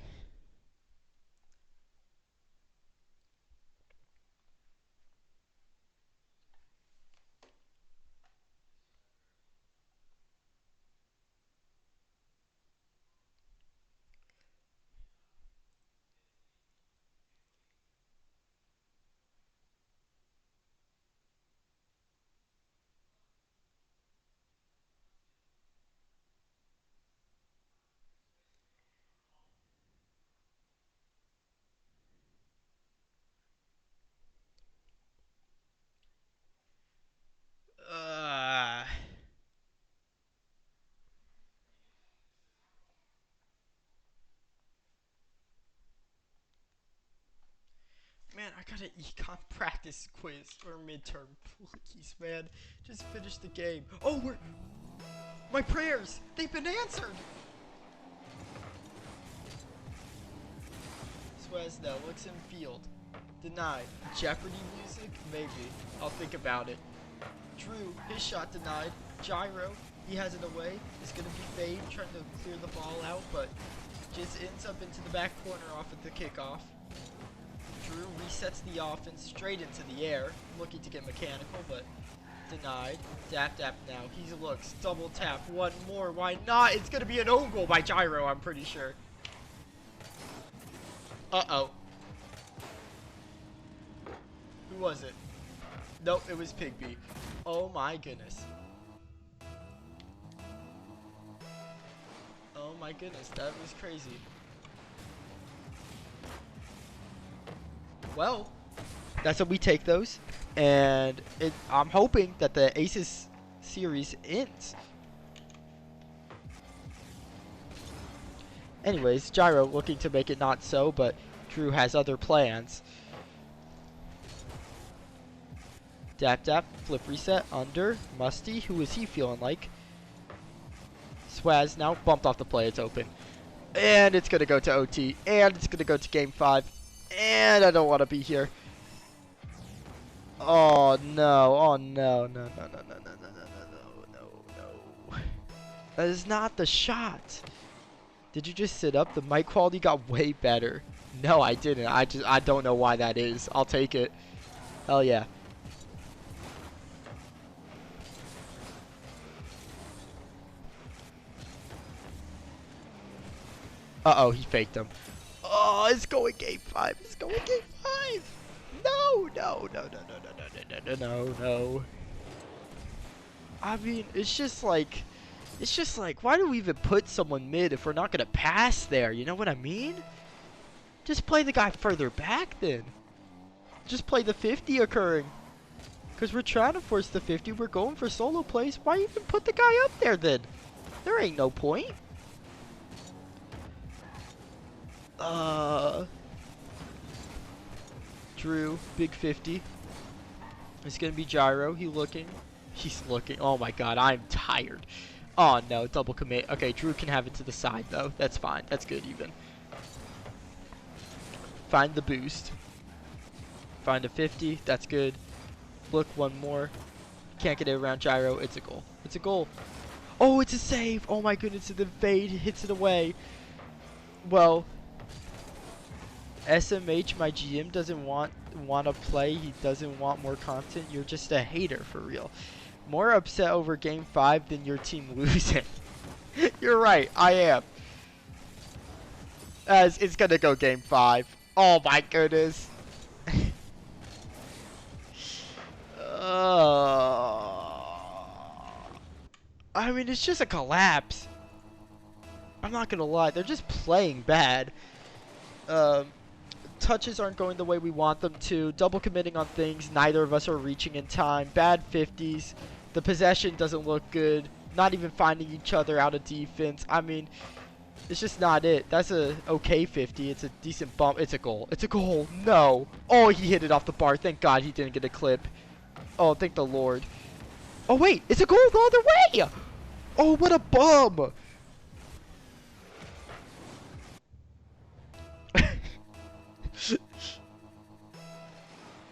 Man, I got an econ practice quiz or midterm. Please, man. Just finish the game. Oh, my prayers! They've been answered! Swaz now looks in field. Denied. Jeopardy music? Maybe. I'll think about it. Drew, his shot denied. Gyro, he has it away. It's gonna be Fade trying to clear the ball out, but just ends up into the back corner off at the kickoff. Drew resets the offense straight into the air, looking to get mechanical, but denied. Dap Dap now. He looks. Double tap. One more. Why not? It's going to be an own goal by Gyro, I'm pretty sure. Uh-oh. Who was it? Nope, it was Pigby. Oh my goodness. Oh my goodness, that was crazy. Well, that's what we take those. And I'm hoping that the Aces series ends. Anyways, Gyro looking to make it not so, but Drew has other plans. Dap Dap, flip reset, under, Musty, who is he feeling like? Swaz now bumped off the play, it's open. And it's gonna go to OT, and it's gonna go to game 5. And I don't wanna be here. Oh no, oh no, no, no, no, no, no, no, no, no, no. That is not the shot. Did you just sit up? The mic quality got way better. No, I didn't. I don't know why that is. I'll take it. Hell yeah. Uh-oh, he faked him. Oh, it's going game 5. It's going game 5. No, no, no, no, no, no, no, no, no, no, no. I mean, it's just like, why do we even put someone mid if we're not going to pass there? You know what I mean? Just play the guy further back then. Just play the 50 occurring. Because we're trying to force the 50. We're going for solo plays. Why even put the guy up there then? There ain't no point. Drew, big 50. It's going to be Gyro. He's looking. Oh my god, I'm tired. Oh no, double commit. Okay, Drew can have it to the side though. That's fine. That's good even. Find the boost. Find a 50. That's good. Look, one more. Can't get it around Gyro. It's a goal. It's a goal. Oh, it's a save. Oh my goodness, the fade hits it away. Well, SMH, my GM, doesn't want to play. He doesn't want more content. You're just a hater for real. More upset over game 5 than your team losing. You're right, I am. As it's gonna go game 5. Oh my goodness. I mean, it's just a collapse. I'm not gonna lie, they're just playing bad. Touches aren't going the way we want them to. Double committing on things. Neither of us are reaching in time. Bad 50s. The possession doesn't look good. Not even finding each other out of defense. I mean, it's just not it. That's a okay 50. It's a decent bump. It's a goal. It's a goal. No. Oh, he hit it off the bar. Thank God he didn't get a clip. Oh, thank the Lord. Oh, wait. It's a goal the other way. Oh, what a bum.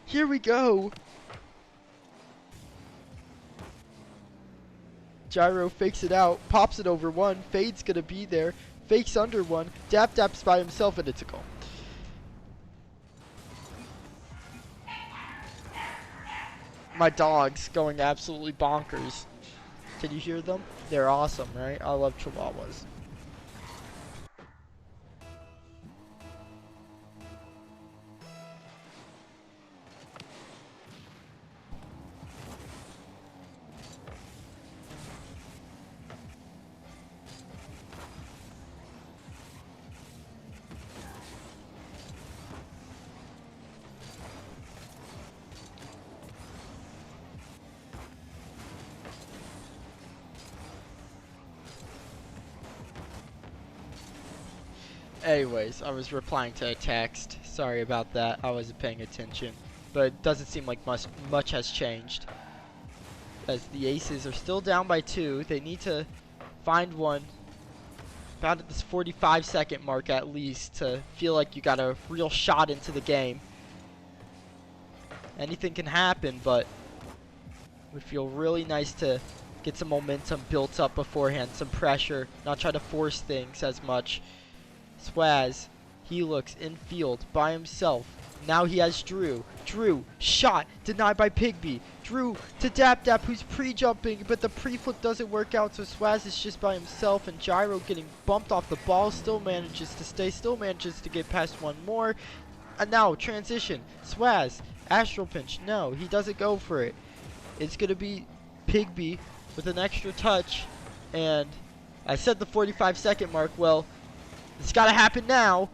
Here we go. Gyro fakes it out, pops it over one. Fade's gonna be there. Fakes under one. Dap Dap's by himself, and it's a goal. My dog's going absolutely bonkers. Can you hear them? They're awesome, right? I love Chihuahuas. Anyways, I was replying to a text. Sorry about that. I wasn't paying attention. But it doesn't seem like much has changed. As the Aces are still down by 2. They need to find one about at this 45-second mark at least to feel like you got a real shot into the game. Anything can happen, but it would feel really nice to get some momentum built up beforehand, some pressure, not try to force things as much. Swaz, he looks in field by himself. Now he has Drew. Drew, shot, denied by Pigby. Drew to Dap Dap, who's pre-jumping, but the pre-flip doesn't work out, so Swaz is just by himself, and Gyro getting bumped off the ball, still manages to stay, still manages to get past one more. And now, transition, Swaz, Astral Pinch, no, he doesn't go for it. It's going to be Pigby with an extra touch, and I said the 45-second mark, well, it's got to happen now.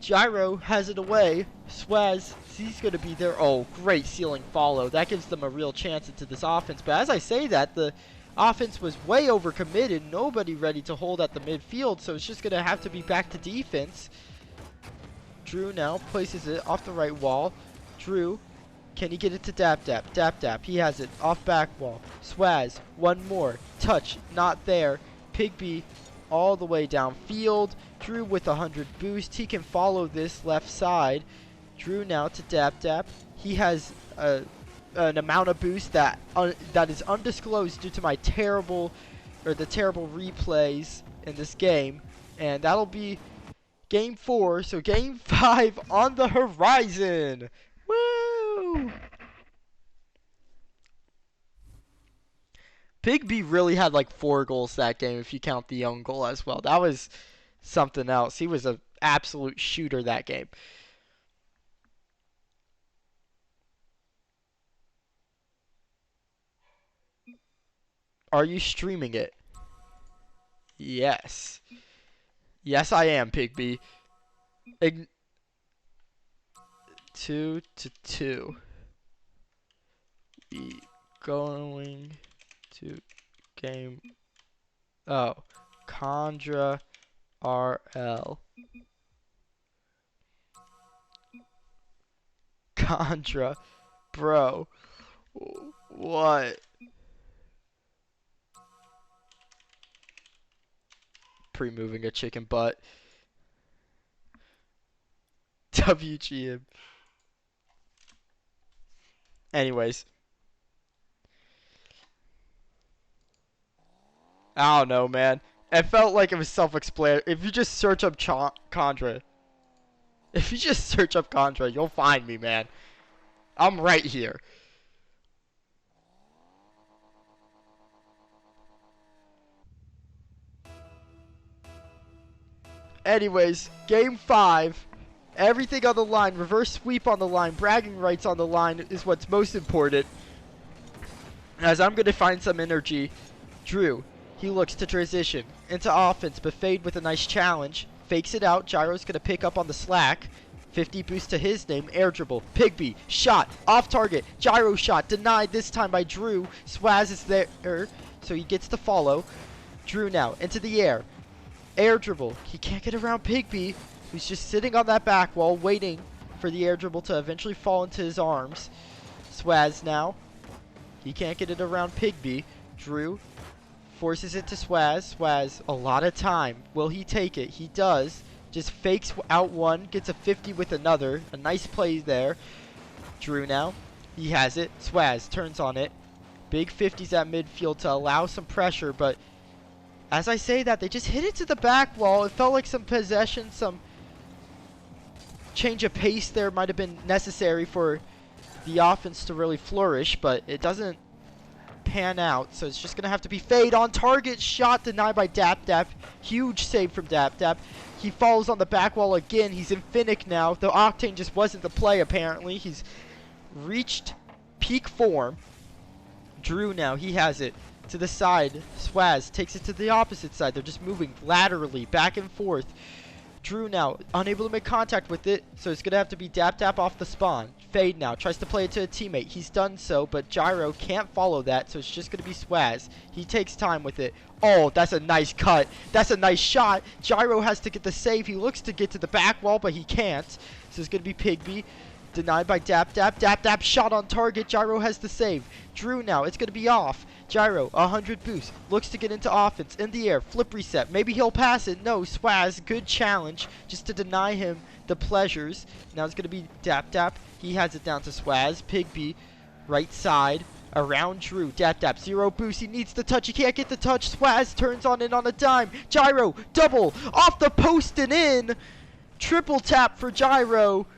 Gyro has it away. Swaz, he's going to be there. Oh, great ceiling follow. That gives them a real chance into this offense. But as I say that, the offense was way overcommitted. Nobody ready to hold at the midfield, so it's just going to have to be back to defense. Drew now places it off the right wall. Drew, can he get it to Dap Dap? Dap Dap, he has it off back wall. Swaz, one more. Touch, not there. Pigby all the way downfield. Drew with 100 boost. He can follow this left side. Drew now to Dap Dap. He has an amount of boost that is undisclosed due to my terrible replays in this game, and that'll be game 4. So game 5 on the horizon. Woo! Pigby really had like 4 goals that game if you count the own goal as well. That was something else. He was an absolute shooter that game. Are you streaming it? Yes. Yes, I am, Pigby. 2-2. We going to game. Oh, Condra RL. Condra, bro. What? Pre-moving a chicken butt. WGM. Anyways. I don't know, man. It felt like it was self-explanatory. If you just search up Condra. If you just search up Condra, you'll find me, man. I'm right here. Anyways, game 5. Everything on the line. Reverse sweep on the line. Bragging rights on the line is what's most important. As I'm going to find some energy. Drew. He looks to transition into offense, but Fade with a nice challenge. Fakes it out. Gyro's going to pick up on the slack. 50 boost to his name. Air dribble. Pigby. Shot. Off target. Gyro shot. Denied this time by Drew. Swaz is there. So he gets the follow. Drew now into the air. Air dribble. He can't get around Pigby, who's just sitting on that back wall waiting for the air dribble to eventually fall into his arms. Swaz now. He can't get it around Pigby. Drew forces it to Swaz. Swaz, a lot of time. Will he take it? He does. Just fakes out one. Gets a 50 with another. A nice play there. Drew now. He has it. Swaz turns on it. Big 50s at midfield to allow some pressure, but as I say that, they just hit it to the back wall. It felt like some possession, some change of pace there might have been necessary for the offense to really flourish, but it doesn't pan out. So it's just going to have to be Fade on target. Shot denied by Dap Dap. Huge save from Dap Dap. He falls on the back wall again. He's in Finnick now. The Octane just wasn't the play, apparently. He's reached peak form. Drew now. He has it. To the side, Swaz takes it to the opposite side. They're just moving laterally, back and forth. Drew now, unable to make contact with it, so it's going to have to be Dap Dap off the spawn. Fade now, tries to play it to a teammate. He's done so, but Gyro can't follow that, so it's just going to be Swaz. He takes time with it. Oh, that's a nice cut. That's a nice shot. Gyro has to get the save. He looks to get to the back wall, but he can't. So it's going to be Pigby. Denied by Dap Dap. Dap Dap shot on target. Gyro has the save. Drew now, it's going to be off. Gyro, 100 boost. Looks to get into offense. In the air. Flip reset. Maybe he'll pass it. No. Swaz. Good challenge. Just to deny him the pleasures. Now it's going to be Dap Dap. He has it down to Swaz. Pigby. Right side. Around Drew. Dap Dap. 0 boost. He needs the touch. He can't get the touch. Swaz turns on it on a dime. Gyro. Double. Off the post and in. Triple tap for Gyro.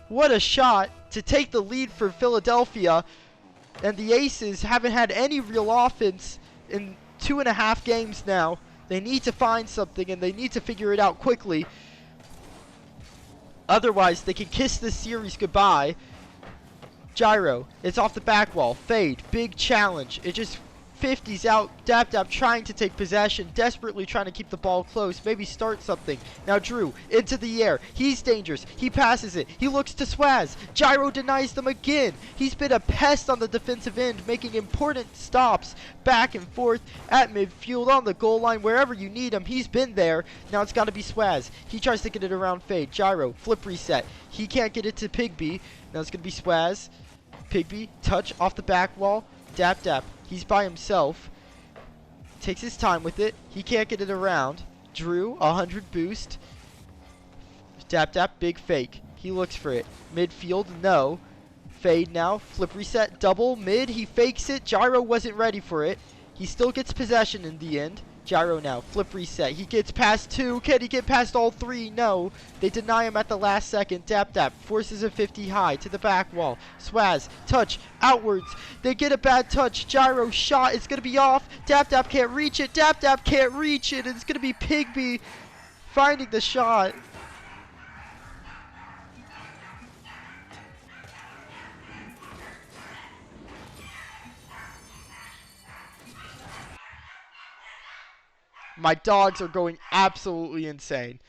What a shot to take the lead for Philadelphia. And the Aces haven't had any real offense in 2.5 games now. They need to find something, and they need to figure it out quickly. Otherwise, they can kiss this series goodbye. Gyro, it's off the back wall. Fade, big challenge. It just 50's out. Dap Dap trying to take possession, desperately trying to keep the ball close, maybe start something. Now Drew into the air. He's dangerous. He passes it. He looks to Swaz. Gyro denies them again. He's been a pest on the defensive end, making important stops back and forth at midfield, on the goal line, wherever you need him. He's been there. Now it's got to be Swaz. He tries to get it around Fade. Gyro, flip reset. He can't get it to Pigby. Now it's going to be Swaz. Pigby, touch off the back wall. Dap Dap. He's by himself. Takes his time with it. He can't get it around. Drew, 100 boost. Dap Dap, big fake. He looks for it. Midfield, no. Fade now. Flip reset, double, mid. He fakes it. Gyro wasn't ready for it. He still gets possession in the end. Gyro now. Flip reset. He gets past two. Can he get past all three? No. They deny him at the last second. Dap Dap forces a 50 high to the back wall. Swaz. Touch. Outwards. They get a bad touch. Gyro shot. It's going to be off. Dap Dap can't reach it. Dap Dap can't reach it. It's going to be Pigby finding the shot. My dogs are going absolutely insane.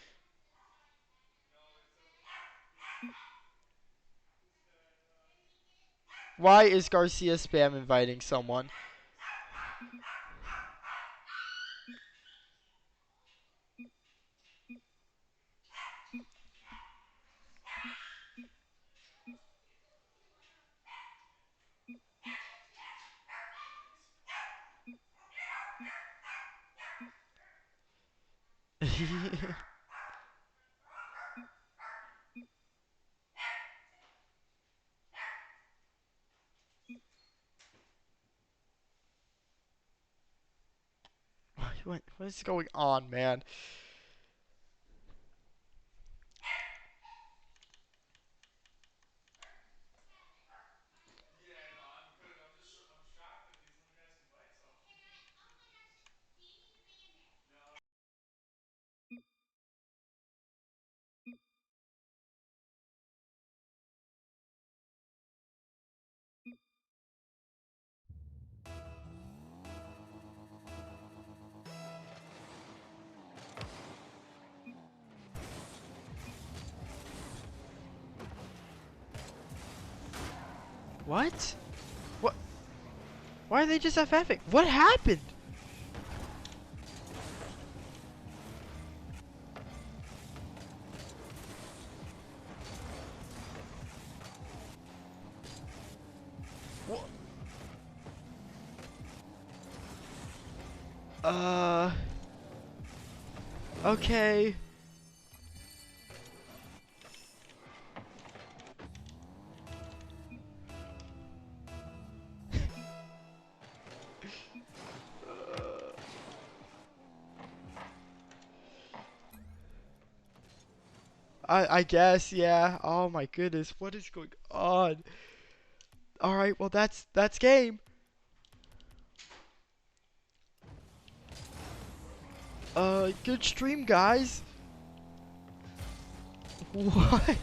Why is Garcia spam inviting someone? What is going on, man? What? What? Why are they just FFing? What happened? What? Okay. I guess, yeah. Oh my goodness, what is going on? Alright, well that's game. Good stream, guys. What?